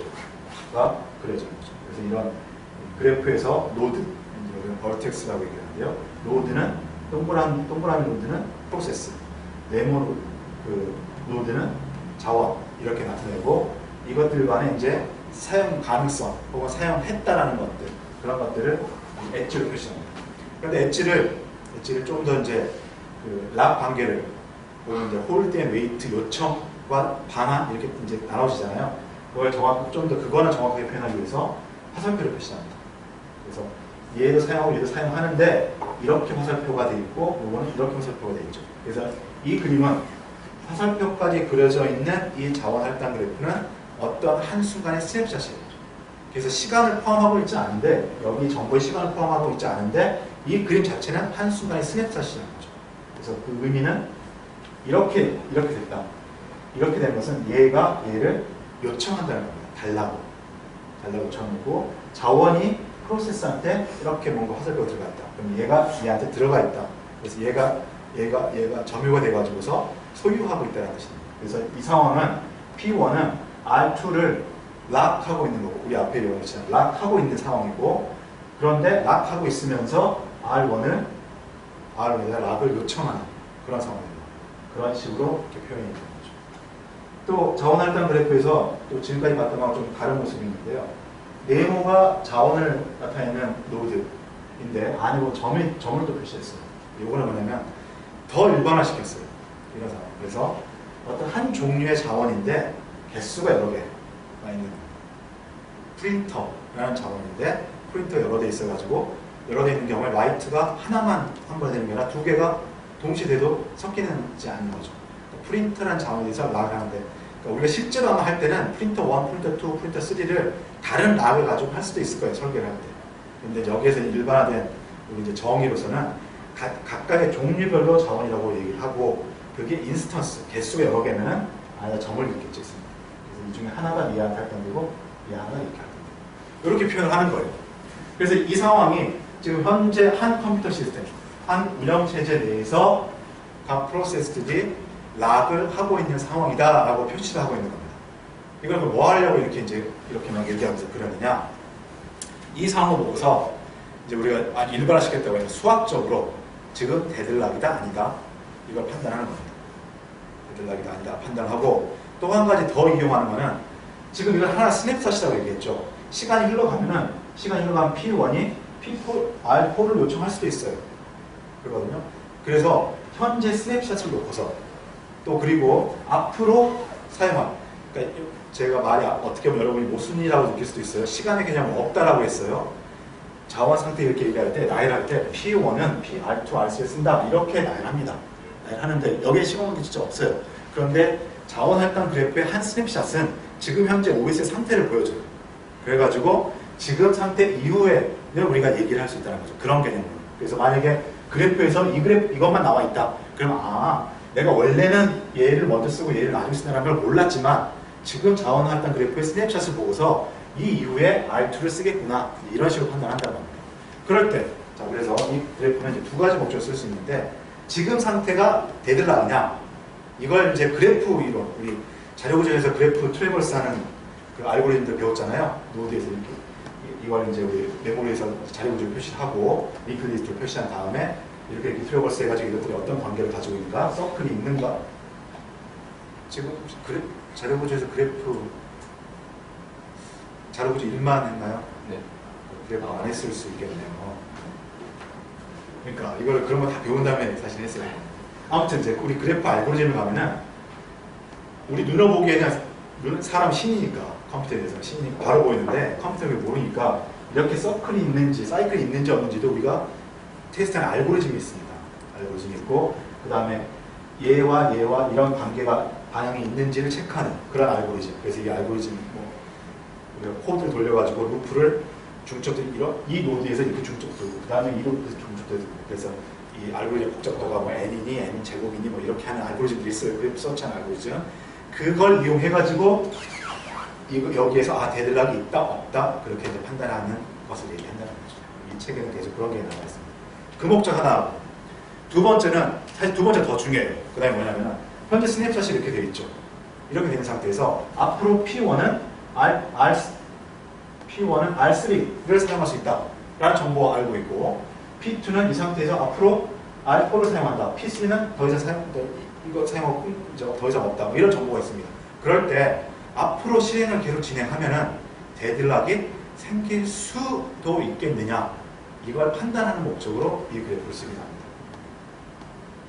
그려지는 거죠. 그래서 이런 그래프에서 노드, 이제 벌텍스라고 얘기하는데요. 노드는 동그라미 노드는 프로세스, 네모 노드는 자원 이렇게 나타내고 이것들 간에 이제 사용 가능성 혹은 사용했다라는 것들 그런 것들을 엣지로 표시합니다. 그런데 엣지를 좀 더 이제 락 관계를 혹은 이제 홀드 앤 웨이트 요청과 반환 이렇게 이제 나눠지잖아요. 그걸 좀 더 그거는 정확하게 표현하기 위해서 화살표를 표시합니다. 그래서 얘도 사용하고 얘도 사용하는데 이렇게 화살표가 돼 있고 이거는 이렇게 화살표가 돼 있죠. 그래서 이 그림은 화살표까지 그려져 있는 이 자원 할당 그래프는 어떤 한순간의 스냅샷이에요. 그래서 시간을 포함하고 있지 않은데 여기 정보의 시간을 포함하고 있지 않은데 이 그림 자체는 한순간의 스냅샷이라는 거죠. 그래서 그 의미는 이렇게 됐다. 이렇게 된 것은 얘가 얘를 요청한다는 겁니다. 달라고 요청하고 자원이 프로세스한테 이렇게 뭔가 화살표가 들어갔다. 그럼 얘가 얘한테 들어가 있다. 그래서 얘가 점유가 돼가지고서 소유하고 있다는 것입니다. 그래서 이 상황은 P1은 R2를 락하고 있는 거고 우리 앞에 이런 것처럼 락하고 있는 상황이고 그런데 락하고 있으면서 R1에다 락을 요청하는 그런 상황입니다. 그런 식으로 이렇게 표현이 되는 거죠. 또 자원 할당 그래프에서 또 지금까지 봤던 거랑 좀 다른 모습이 있는데요. 네모가 자원을 나타내는 노드인데 안에 보면 점을 또 표시했어요. 이거는 뭐냐면 더 일반화시켰어요. 이런 상황. 그래서 어떤 한 종류의 자원인데 개수가 여러 개가 있는 프린터라는 자원인데 프린터 여러 대 있어가지고 여러 대 있는 경우에 라이트가 하나만 한 번에 되는 게 아니라 두 개가 동시에 돼도 섞이는지 않는 거죠. 프린터라는 자원에 대해서 락을 하는데 그러니까 우리가 실제로 아마 할 때는 프린터 1, 프린터 2, 프린터 3를 다른 락을 가지고 할 수도 있을 거예요. 설계를 할 때. 근데 여기에서 일반화된 우리 이제 정의로서는 각각의 종류별로 자원이라고 얘기를 하고 그게 인스턴스, 개수가 여러 개면은 안에 점을 이렇게 찍습니다. 그래서 이 중에 하나가 얘한테 할당되고 얘 하나가 이렇게 할당되고 이렇게 표현을 하는 거예요. 그래서 이 상황이 지금 현재 한 컴퓨터 시스템, 한 운영체제 내에서 각 프로세스들이 락을 하고 있는 상황이다라고 표시를 하고 있는 겁니다. 이걸 뭐 하려고 이렇게 막 얘기하면서 그러느냐? 이 상황을 보고서 이제 우리가 일반화시켰다고 해서 수학적으로 지금 데들락이다 아니다 이걸 판단하는 겁니다. 데들락이다 아니다 판단하고 또 한 가지 더 이용하는 거는 지금 이걸 하나 스냅샷이라고 얘기했죠. 시간이 흘러가면 P1이 R4를 요청할 수도 있어요. 그러거든요. 그래서 현재 스냅샷을 놓고서 또 그리고 앞으로 사용할 그러니까 제가 말이 어떻게 보면 여러분이 모순이라고 느낄 수도 있어요. 시간의 개념은 없다라고 했어요. 자원 상태 이렇게 얘기할 때 나열할 때 P1은 R2, R3를 쓴다 이렇게 나열합니다. 나열하는데 여기에 시간은 진짜 없어요. 그런데 자원 할당 그래프의 한 스냅샷은 지금 현재 OS의 상태를 보여줘요. 그래가지고 지금 상태 이후에는 우리가 얘기를 할 수 있다는 거죠. 그런 개념으로. 그래서 만약에 그래프에서 이것만 나와 있다. 그러면 내가 원래는 얘를 먼저 쓰고 얘를 나중에 쓴다는 걸 몰랐지만 지금 자원 할당 그래프의 스냅샷을 보고서 이 이후에 R2를 쓰겠구나. 이런 식으로 판단한다는 겁니다. 그럴 때, 자, 그래서 이 그래프는 이제 두 가지 목적을 쓸 수 있는데 지금 상태가 데들락이냐 이걸 이제 그래프 이론, 우리 자료구조에서 그래프 트래버스 하는 그 알고리즘들 배웠잖아요. 노드에서 이렇게 이걸 이제 우리 메모리에서 자료구조 표시하고 링크 리스트를 표시한 다음에 이렇게 트래버스 해가지고 이것들이 어떤 관계를 가지고 있는가, 서클이 있는가 지금 자료구조에서 자료구조 1만 했나요? 네. 그래프 안 했을 수 있겠네요. 그러니까 이걸 그런 거 다 배운 다음에 사실 했어요. 아무튼 이제 우리 그래프 알고리즘을 가면은 우리 눈으로 보기에는 사람 신이니까 컴퓨터에 대해서 신이니까 바로 보이는데 컴퓨터를 모르니까 이렇게 서클이 있는지 사이클이 있는지 없는지도 우리가 테스트하는 알고리즘이 있습니다. 알고리즘이 있고 그 다음에 얘와 이런 관계가 반영이 있는지를 체크하는 그런 알고리즘. 그래서 이 알고리즘 우리가 코드를 돌려가지고 루프를 중첩도 이 노드에서 이렇게 중첩도 돌고 그 다음에 이 노드에서 중첩도 돌고 그래서 이 알고리즘 복잡도가 n이니 n 제곱이니 이렇게 하는 알고리즘들이 있어요. 그래프 서치하는 알고리즘. 그걸 이용해가지고 여기에서 데드락이 있다 없다 그렇게 이제 판단하는 것을 얘기한다는 거죠. 이 책에는 계속 그런 게 나와 있습니다. 그 목적 하나. 두 번째는 사실 두 번째 더 중요해요. 그 다음에 뭐냐면 현재 스냅샷이 이렇게 되어 있죠. 이렇게 되는 상태에서 앞으로 P1은 R3를 사용할 수 있다 라는 정보가 알고 있고 P2는 이 상태에서 앞으로 R4를 사용한다. P3는 더 이상 이거 사용하고 더 이상 없다. 이런 정보가 있습니다. 그럴 때 앞으로 실행을 계속 진행하면은 데드락이 생길 수도 있겠느냐 이걸 판단하는 목적으로 이 그래프를 쓰게 됩니다.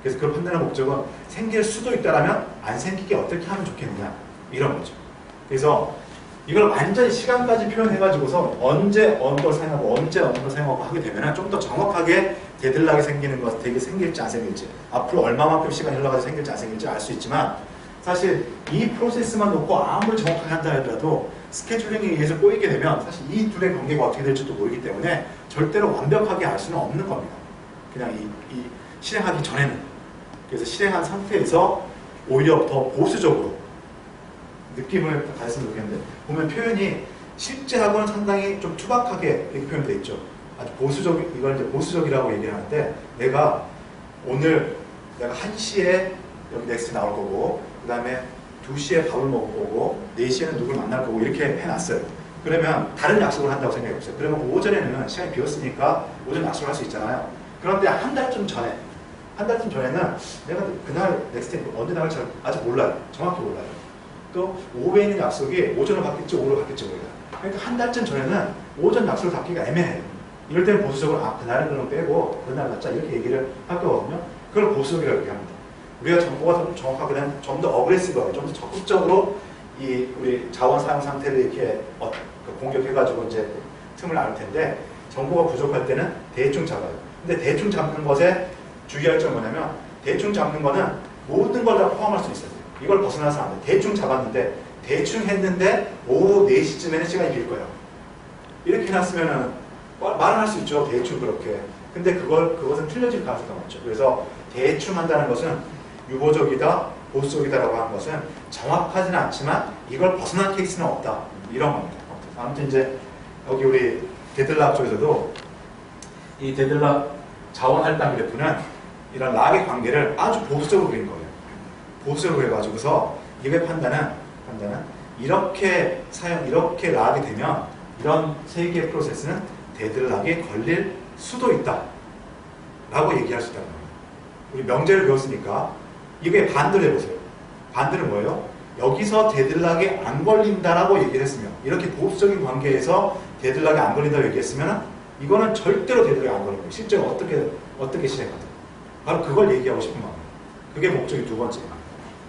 그래서 그걸 판단하는 목적은 생길 수도 있다라면 안 생기게 어떻게 하면 좋겠느냐 이런 거죠. 그래서 이걸 완전히 시간까지 표현해가지고서 언제 어느 걸 사용하고 언제 어느 걸 사용하고 하게 되면 좀 더 정확하게 데드락이 생기는 것, 되게 생길지 안 생길지 앞으로 얼마만큼 시간이 흘러가서 생길지 안 생길지 알 수 있지만 사실 이 프로세스만 놓고 아무리 정확하게 한다 하더라도 스케줄링에 의해서 꼬이게 되면 사실 이 둘의 관계가 어떻게 될지도 모르기 때문에 절대로 완벽하게 알 수는 없는 겁니다. 그냥 이 실행하기 전에는. 그래서 실행한 상태에서 오히려 더 보수적으로 느낌을 가졌으면 좋겠는데 보면 표현이 실제하고는 상당히 좀 투박하게 이렇게 표현되어 있죠. 아주 이걸 이제 보수적이라고 얘기를 하는데 오늘 내가 1시에 여기 넥스트 나올 거고 그 다음에 2시에 밥을 먹을 거고 4시에는 누굴 만날 거고 이렇게 해놨어요. 그러면 다른 약속을 한다고 생각해보세요. 그러면 오전에는 시간이 비었으니까 오전 약속을 할 수 있잖아요. 그런데 한 달쯤 전에는 내가 그날 넥스트 언제 나갈지 아직 몰라요. 정확히 몰라요. 또 오후에 있는 약속이 오전으로 바뀔지 오후로 바뀔지 몰라요. 그러니까 한 달쯤 전에는 오전 약속을 잡기가 애매해요. 이럴 때는 보수적으로 그날은 그럼 빼고 그날 갖자 이렇게 얘기를 할 거거든요. 그걸 보수적이라고 얘기합니다. 우리가 정보가 좀 정확하게 좀 더 어그레시브하게 좀 더 적극적으로 우리 자원 사용 상태를 이렇게 공격해가지고 이제 틈을 나눌 텐데 정보가 부족할 때는 대충 잡아요. 근데 대충 잡는 것에 주의할 점은 뭐냐면 대충 잡는 거는 모든 걸 다 포함할 수 있어요. 이걸 벗어나서 안 돼. 대충 잡았는데 대충 했는데 오후 4시쯤에는 시간이 빌 거예요. 이렇게 해놨으면은 말은 할 수 있죠. 대충 그렇게. 근데 그것은 틀려질 가능성이 없죠. 그래서 대충 한다는 것은 유보적이다, 보수적이다라고 하는 것은 정확하지는 않지만 이걸 벗어난 케이스는 없다. 이런 겁니다. 아무튼 이제 여기 우리 데들락 쪽에서도 이 데들락 자원 할당 그래프는 이런 락의 관계를 아주 보수적으로 그린 거예요. 보수적으로 해가지고서 이게 판단은 이렇게 락이 되면 이런 세 개의 프로세스는 데드락에 걸릴 수도 있다 라고 얘기할 수 있다는 거예요. 우리 명제를 배웠으니까 이게 반대로 해보세요. 반대는 뭐예요? 여기서 데드락에 안 걸린다라고 얘기를 했으면 이렇게 보수적인 관계에서 데드락에 안 걸린다고 얘기했으면 이거는 절대로 데드락에 안 걸린 거예요. 실제로 어떻게 실행하든 바로 그걸 얘기하고 싶은 마음이에요. 그게 목적이 두 번째.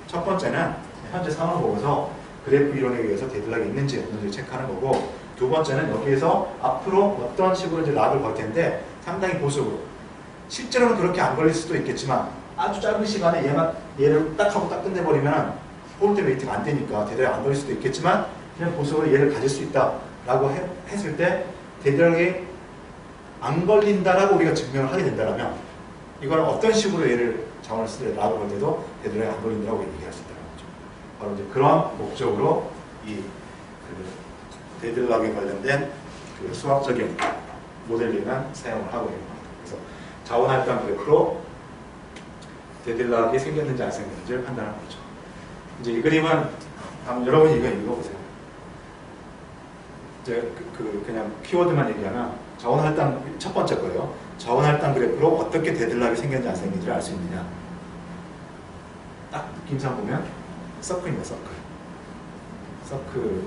첫 번째는 현재 상황을 보면서 그래프 이론에 의해서 데드락이 있는지 없는지 체크하는 거고 두 번째는 여기에서 앞으로 어떤 식으로 이제 락을 걸 텐데 상당히 보수적으로 실제로는 그렇게 안 걸릴 수도 있겠지만 아주 짧은 시간에 얘를 딱 하고 딱 끝내버리면 홀드 웨이트가 안 되니까 데드락이 안 걸릴 수도 있겠지만 그냥 보수적으로 얘를 가질 수 있다라고 했을 때 데드락이 안 걸린다라고 우리가 증명을 하게 된다면 이거는 어떤 식으로 얘를 자원을 쓸 때 락을 걸 때도 데드락이 안 걸린다고 얘기할 수 있다는 거죠. 바로 이제 그런 목적으로 데드락에 관련된 수학적인 모델링은 사용을 하고 있는 겁니다. 그래서 자원 할당 그래프로 데드락이 생겼는지 안 생겼는지를 판단하는 거죠. 이제 이 그림은 여러분이 이거 읽어보세요. 이제 그냥 키워드만 얘기하면 자원 할당 첫 번째 거예요. 자원 할당 그래프로 어떻게 데드락이 생겼는지 안 생겼는지를 알 수 있느냐. 딱 느낌상 보면 서클입니다. 서클.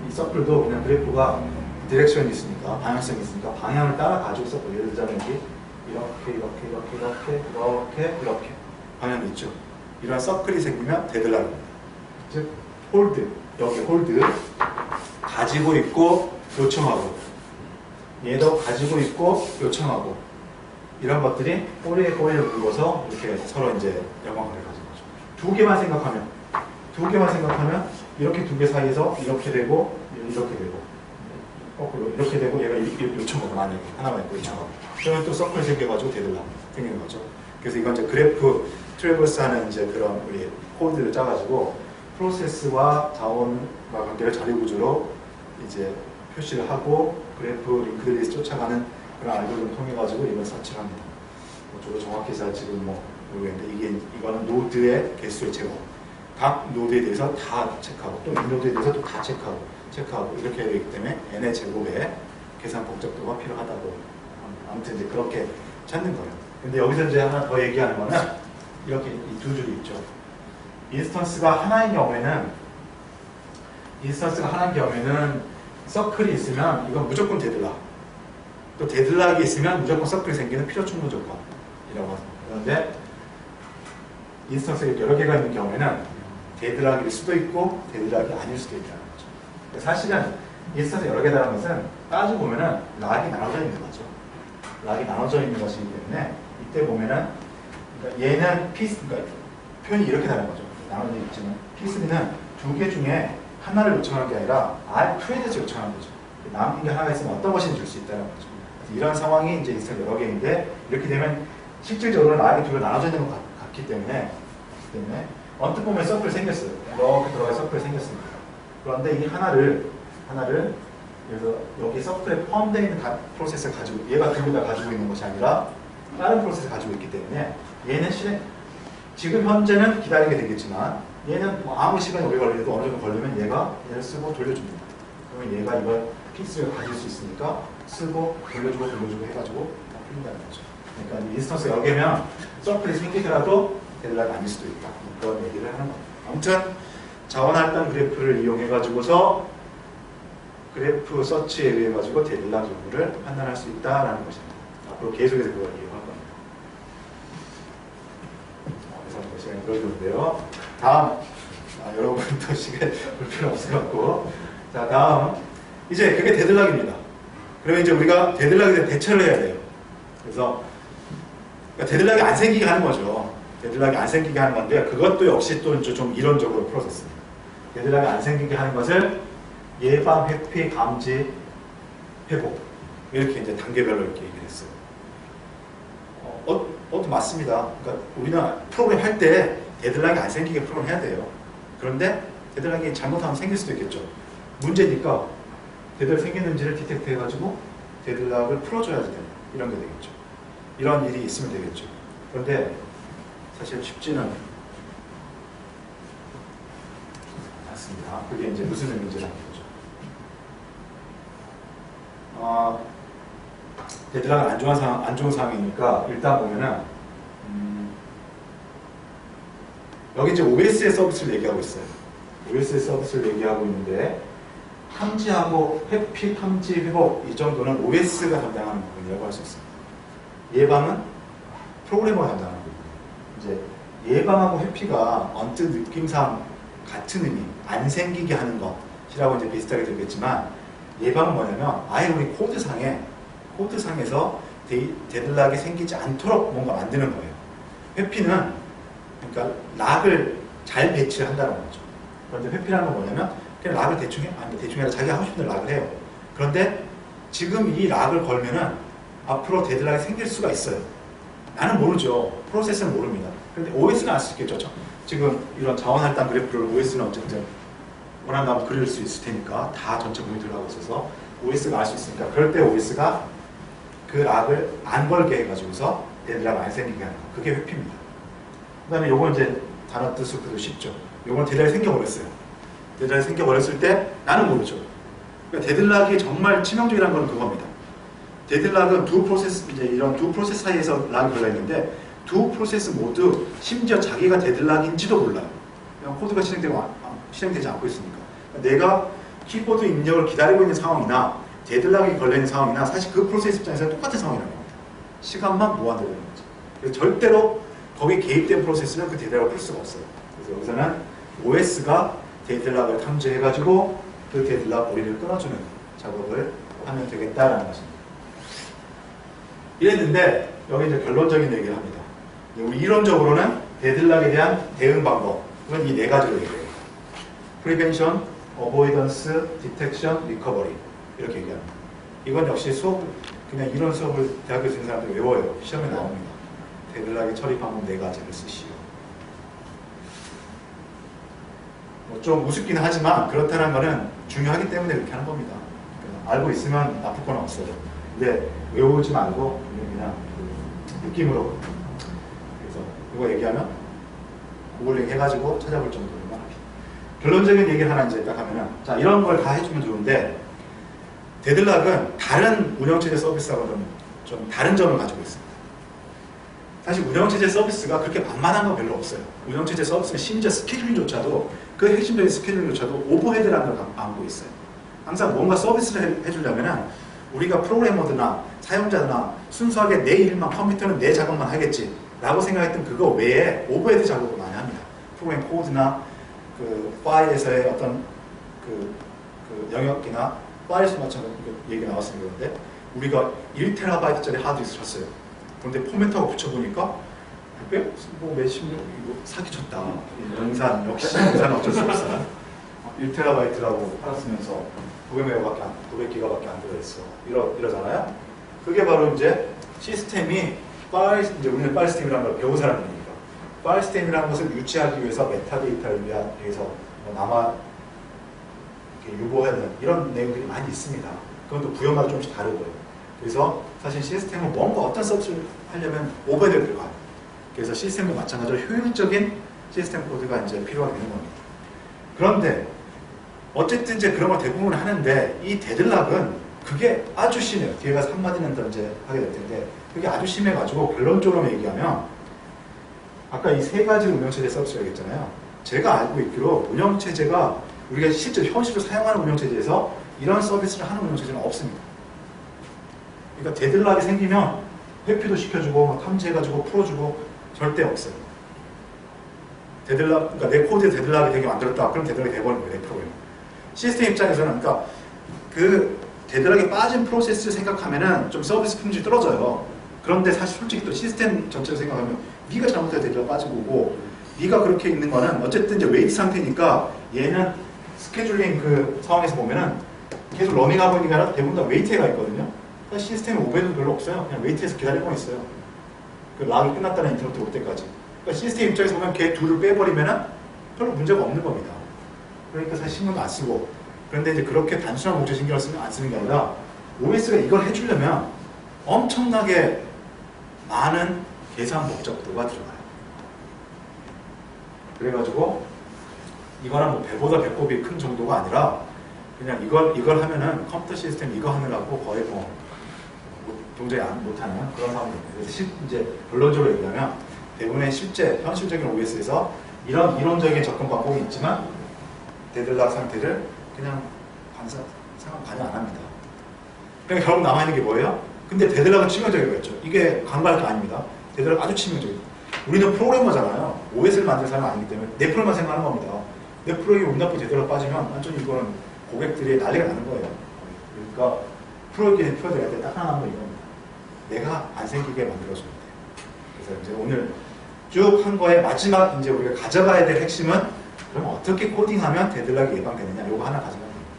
이 서클도 그냥 그래프가 디렉션이 있으니까, 방향성이 있으니까 방향을 따라 가지고 서클. 예를 들자면 이렇게 방향이 있죠. 이런 서클이 생기면 데드락입니다. 즉 홀드, 여기 홀드 가지고 있고 요청하고, 얘도 가지고 있고 요청하고, 이런 것들이 꼬리에 꼬리를 물고서 이렇게 서로 이제 영향을 가지는 거죠. 두 개만 생각하면 이렇게 두 개 사이에서 이렇게 되고 거꾸로 이렇게 되고, 얘가 요청하고, 만약에 하나만 있고 요청하고, 그러면 또 서클이 생겨가지고 데드락 생기는 거죠. 그래서 이건 이제 그래프 트래버스하는 이제 그런 우리 코드를 짜가지고 프로세스와 자원과 관계를 자료 구조로 이제 표시를 하고 그래프 링크들이 쫓아가는 그런 알고리즘을 통해 가지고 이걸 서치를 합니다. 저도 정확히 잘 지금 모르겠는데 이거는 노드의 개수의 제곱, 각 노드에 대해서 다 체크하고 또 이 노드에 대해서 또 다 체크하고 이렇게 되기 때문에 n의 제곱의 계산 복잡도가 필요하다고. 아무튼 이제 그렇게 찾는 거예요. 근데 여기서 이제 하나 더 얘기하는 거는 이렇게 이 두 줄이 있죠. 인스턴스가 하나인 경우에는 서클이 있으면 이건 무조건 데드락. 또 데드락이 있으면 무조건 서클이 생기는 필요 충분 조건이라고 합니다. 그런데 인스턴스가 여러 개가 있는 경우에는 데드락일 수도 있고 데드락이 아닐 수도 있다는 거죠. 사실은 인스턴스 여러 개라는 것은 따지고 보면은 락이 나눠져 있는 거죠. 락이 나눠져 있는 것이기 때문에 이때 보면은 그러니까 얘는 그러니까 표현이 이렇게 다른 거죠. 나눠져 있지만 P3는 두 개 중에 하나를 요청하는 게 아니라 R2에 대해서 요청하는 거죠. 남은 게 하나가 있으면 어떤 것인지 줄 수 있다는 거죠. 이런 상황이 이제 인스턴 여러 개인데 이렇게 되면 실질적으로 락이 두 개가 나눠져 있는 것 같기 때문에 언뜻 보면 서클이 생겼어요. 이렇게 들어가 서클이 생겼습니다. 그런데 이 하나를 그래서 여기 서클에 포함되어 있는 프로세스를 가지고 얘가 전부 다 가지고 있는 것이 아니라 다른 프로세스를 가지고 있기 때문에 얘는 지금 현재는 기다리게 되겠지만 얘는 뭐 아무 시간이 오래 걸리도 어느 정도 걸리면 얘를 쓰고 돌려줍니다. 그러면 얘가 이걸 P3를 가질 수 있으니까 쓰고 돌려주고 해가지고 다 풀린다는 거죠. 그러니까 인스턴스 여러 개면 서클이 생기더라도 데드락이 아닐 수도 있다. 그런 얘기를 하는 겁니다. 아무튼 자원할당 그래프를 이용해가지고서 그래프 서치에 의해가지고 데드락 여부를 판단할 수 있다라는 것입니다. 앞으로 계속해서 그걸 이용할 겁니다. 그래서 시간이 길어졌는데요. 다음, 여러분 또 시간 볼 필요 없어갖고. 자, 다음. 이제 그게 데드락입니다. 그러면 이제 우리가 데드락에 대해 대처를 해야 돼요. 그래서 그러니까 데드락이 안 생기게 하는 거죠. 데드락이 안 생기게 하는 건데 그것도 역시 또 좀 이론적으로 풀어졌습니다. 데드락이 안 생기게 하는 것을 예방, 회피, 감지, 회복 이렇게 이제 단계별로 이렇게 얘기를 했어요. 맞습니다. 그러니까 우리는 프로그램 할 때 데드락이 안 생기게 프로그램 해야 돼요. 그런데 데드락이 잘못하면 생길 수도 있겠죠. 문제니까 데드락이 생기는지를 디텍트 해가지고 데드락을 풀어줘야 돼요. 이런 게 되겠죠. 이런 일이 있으면 되겠죠. 그런데 사실 쉽지는 않습니다. 그게 이제 무슨 의미인지라는 거죠. 데드락은 안 좋은 상황이니까 일단 보면은 여기 이제 OS의 서비스를 얘기하고 있어요. OS의 서비스를 얘기하고 있는데 탐지하고 회피, 탐지, 회복 이 정도는 OS가 담당하는 부분이라고 할 수 있습니다. 예방은 프로그래머가 담당하는 부분. 이제 예방하고 회피가 언뜻 느낌상 같은 의미, 안 생기게 하는 것이라고 이제 비슷하게 들겠지만 예방은 뭐냐면 아예 우리 코드상에서 데드락이 생기지 않도록 뭔가 만드는 거예요. 회피는 그러니까 락을 잘 배치를 한다는 거죠. 그런데 회피라는 건 뭐냐면 그냥 락을 대충 아니라 자기가 하고 싶은 대로 락을 해요. 그런데 지금 이 락을 걸면은 앞으로 데드락이 생길 수가 있어요. 나는 모르죠. 프로세스는 모릅니다. 그런데 OS는 알 수 있겠죠. 지금 이런 자원할당 그래프를 OS는 어쨌든 원한다면 그릴 수 있을 테니까 다 전체 공이 들어가고 있어서 OS가 알 수 있으니까 그럴 때 OS가 그 락을 안 걸게 해가지고서 데드락 안 생기게 하는 거. 그게 회피입니다. 그 다음에 요건 이제 단어 뜻으로 그도 쉽죠. 요건 데드락이 생겨버렸어요. 데드락이 생겨버렸을 때 나는 모르죠. 그러니까 데드락이 정말 치명적이라는 건 그겁니다. 데드락은 이제 이런 두 프로세스 사이에서 락이 걸려있는데 두 프로세스 모두 심지어 자기가 데드락인지도 몰라요. 그냥 코드가 실행되지 않고 있으니까. 내가 키보드 입력을 기다리고 있는 상황이나 데드락이 걸려있는 상황이나 사실 그 프로세스 입장에서는 똑같은 상황이라는 겁니다. 시간만 무한대로 되는 거죠. 그래서 절대로 거기 개입된 프로세스는 그 데드락을 풀 수가 없어요. 그래서 여기서는 OS가 데드락을 탐지해가지고 그 데드락 고리를 끊어주는 작업을 하면 되겠다라는 것입니다. 이랬는데 여기 이제 결론적인 얘기를 합니다. 우리 이론적으로는 데드락에 대한 대응 방법, 그건 이 네 가지로 얘기해요. Prevention, Avoidance, Detection, Recovery 이렇게 얘기합니다. 이건 역시 그냥 이런 수업을 대학교에 있는 사람들 외워요. 시험에 나옵니다. 데드락의 처리 방법 네 가지를 쓰시오. 좀 우습기는 하지만 그렇다는 거는 중요하기 때문에 그렇게 하는 겁니다. 그러니까 알고 있으면 나쁠 건 없어요. 근데 외우지 말고 그냥 그 느낌으로. 그래서 이거 얘기하면 구글링 해가지고 찾아볼 정도로만 합니다. 결론적인 얘기를 하나 이제 딱 하면은, 자, 이런 걸 다 해주면 좋은데, 데드락은 다른 운영체제 서비스하고는 좀 다른 점을 가지고 있습니다. 사실 운영체제 서비스가 그렇게 만만한 건 별로 없어요. 운영체제 서비스는 심지어 스케줄링조차도, 그 핵심적인 스케줄링조차도 오버헤드라는 걸 안고 있어요. 항상 뭔가 서비스를 해주려면은 우리가 프로그래머드나 사용자나 순수하게 내 일만, 컴퓨터는 내 작업만 하겠지 라고 생각했던 그거 외에 오버헤드 작업을 많이 합니다. 프로그램 코드나 그 파일에서의 어떤 그 영역이나 파일에서 마찬가지로 얘기 나왔으니까. 그런데 우리가 1TB짜리 하드디스크를 샀어요. 그런데 포맷하고 붙여보니까 뭐 몇십몇 이거 사기쳤다. 영산 역시 영산 어쩔 수 없어. 1TB라고 팔았으면서 900기가밖에 안 들어있어. 이러잖아요. 그게 바로 이제 시스템이 이제 우리는 파일 시스템이라는 걸 배운 사람이니까. 파일 시스템이라는 것을 유지하기 위해서 메타데이터를 위해서 남아 유보하는 이런 내용들이 많이 있습니다. 그건 또 부여마다 조금씩 다르고요. 그래서 사실 시스템은 뭔가 어떤 서비스를 하려면 오버헤드가 들어가요. 그래서 시스템도 마찬가지로 효율적인 시스템 코드가 이제 필요하게 되는 겁니다. 그런데 어쨌든 이제 그런 걸 대부분 하는데 이 데드락은 그게 아주 심해요. 뒤에 가서 한마디는 더 이제 하게 될 텐데 그게 아주 심해가지고 결론적으로 얘기하면 아까 이 세 가지 운영체제 서비스라고 했잖아요. 제가 알고 있기로 운영체제가 우리가 실제 현실로 사용하는 운영체제에서 이런 서비스를 하는 운영체제는 없습니다. 그러니까 데드락이 생기면 회피도 시켜주고 막 탐지해가지고 풀어주고 절대 없어요. 데드락, 그러니까 내 코드에 데드락이 되게 만들었다. 그럼 데드락이 돼버린 거예요. 내 프로그램. 시스템 입장에서는 그러니까 그 데드락에 빠진 프로세스를 생각하면은 좀 서비스 품질이 떨어져요. 그런데 사실 솔직히 또 시스템 전체를 생각하면 네가 잘못해서 데드락 빠진 거고 네가 그렇게 있는 거는 어쨌든 이제 웨이트 상태니까 얘는 스케줄링 그 상황에서 보면은 계속 러닝하고 있는 게 아니라 대부분 다 웨이트가 있거든요. 시스템에 오버헤드도 별로 없어요. 그냥 웨이트에서 기다리고 있어요. 그 락이 끝났다는 인터럽트 올 때까지. 그러니까 시스템 입장에서 보면 걔 둘을 빼버리면은 별로 문제가 없는 겁니다. 그러니까 사실 신경도 안 쓰고. 그런데 이제 그렇게 단순한 목적 신경을 안 쓰는 게 아니라 OS가 이걸 해주려면 엄청나게 많은 계산 복잡도가 들어가요. 그래가지고 이거는 뭐 배보다 배꼽이 큰 정도가 아니라 그냥 이걸 하면은 컴퓨터 시스템 이거 하느라고 거의 뭐 도저히 못하는 그런 상황입니다. 그래서 이제 결론적으로 얘기하면 대부분의 실제 현실적인 OS에서 이런 이론적인 접근 방법이 있지만 데드락 상태를 그냥 생각 반영 안 합니다. 그러니까 결국 남아있는 게 뭐예요? 근데 데드락은 치명적이겠죠. 이게 간과할 게 아닙니다. 데드락 아주 치명적이에요. 우리는 프로그래머잖아요. OS를 만든 사람은 아니기 때문에 내 프로만 생각하는 겁니다. 내 프로에 운 나쁘게 데드락 빠지면 완전히 이거는 고객들이 난리가 나는 거예요. 그러니까 프로에게 표현될 때 딱 하나 남은 건 이겁니다. 내가 안 생기게 만들어주면 돼요. 그래서 이제 오늘 쭉 한 거에 마지막 이제 우리가 가져가야 될 핵심은 그럼 어떻게 코딩하면 데드락이 예방되느냐 이거 하나 가져가면 됩니다.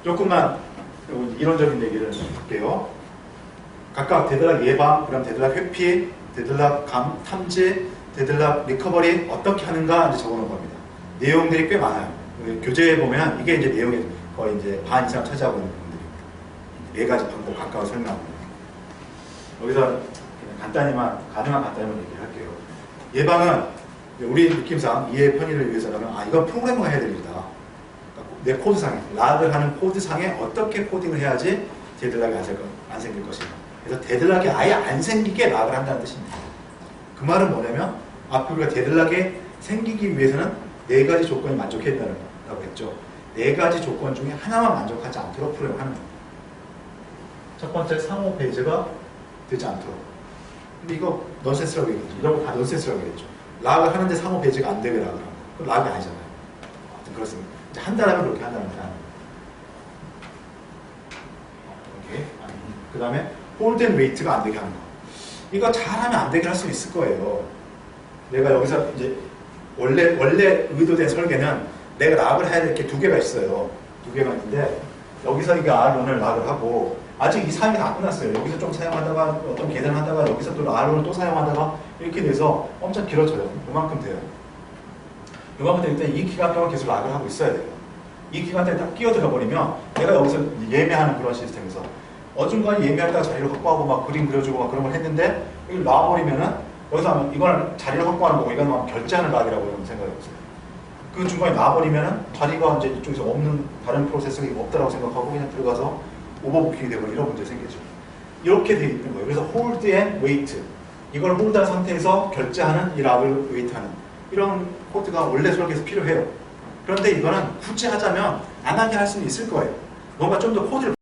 조금만 이론적인 얘기를 할게요. 각각 데드락 예방, 그럼 데드락 회피, 데드락 탐지, 데드락 리커버리 어떻게 하는가 이제 적어놓은 겁니다. 내용들이 꽤 많아요. 교재에 보면 이게 이제 내용이 거의 이제 반 이상 차지하고 있는 부분들입니다. 네 가지 방법 각각 설명합니다. 여기서 가능한 간단히만 얘기를 할게요. 예방은 우리 느낌상 이해 편의를 위해서라면 이건 프로그래머가 해야 될 일이다. 내 코드상에, 락을 하는 코드상에 어떻게 코딩을 해야지 데드락이 안 생길 것인가 그래서 데드락이 아예 안 생기게 락을 한다는 뜻입니다. 그 말은 뭐냐면 앞으로 우리가 데드락이 생기기 위해서는 네 가지 조건이 만족해야 된다고 했죠. 네 가지 조건 중에 하나만 만족하지 않도록 프로그램을 하는 겁니다. 첫 번째, 상호 배제가 되지 않도록. 근데 이거 넌센스라고 얘기했죠. 이런 거 다 넌센스라고 얘기했죠. 락을 하는데 상호 배제가 안 되게 락을 하는 거. 그건 락이 아니잖아요. 아무튼 그렇습니다. 이제 한다라면 그렇게 한답니다. 오케이. 그 다음에 홀드 앤 웨이트가 안 되게 하는 거. 이거 잘하면 안 되게 할 수 있을 거예요. 내가 여기서 이제 원래 의도된 설계는 내가 락을 해야 될 게 두 개가 있어요. 두 개가 있는데 여기서 이게 R1을 락을 하고 아직 이 사용이 다 끝났어요. 여기서 좀 사용하다가 어떤 계산을 하다가 여기서 또 R1을 또 사용하다가 이렇게 돼서 엄청 길어져요. 요만큼 돼요. 요만큼 될 때 이 기간 동안 계속 락을 하고 있어야 돼요. 이 기간 동안에 딱 끼어들어 버리면 내가 여기서 예매하는 그런 시스템에서 어중간히 예매하다가 자리를 확보하고 막 그림 그려주고 막 그런 걸 했는데 여기 놔버리면은 여기서 하면 이거는 자리를 확보하는 거고 이거는 결제하는 락이라고 생각해 보세요. 그 중간에 놔버리면은 자리가 이제 이쪽에서 없는 다른 프로세서가 없다라고 생각하고 그냥 들어가서 오버부킹이 되고 이런 문제 생기죠. 이렇게 돼 있는 거예요. 그래서 홀드 앤 웨이트 이걸 홀드한 상태에서 결제하는 이 락을 웨이트하는 이런 코드가 원래 설계에서 필요해요. 그런데 이거는 굳이 하자면 안 하게 할 수는 있을 거예요. 뭔가 좀 더 코드를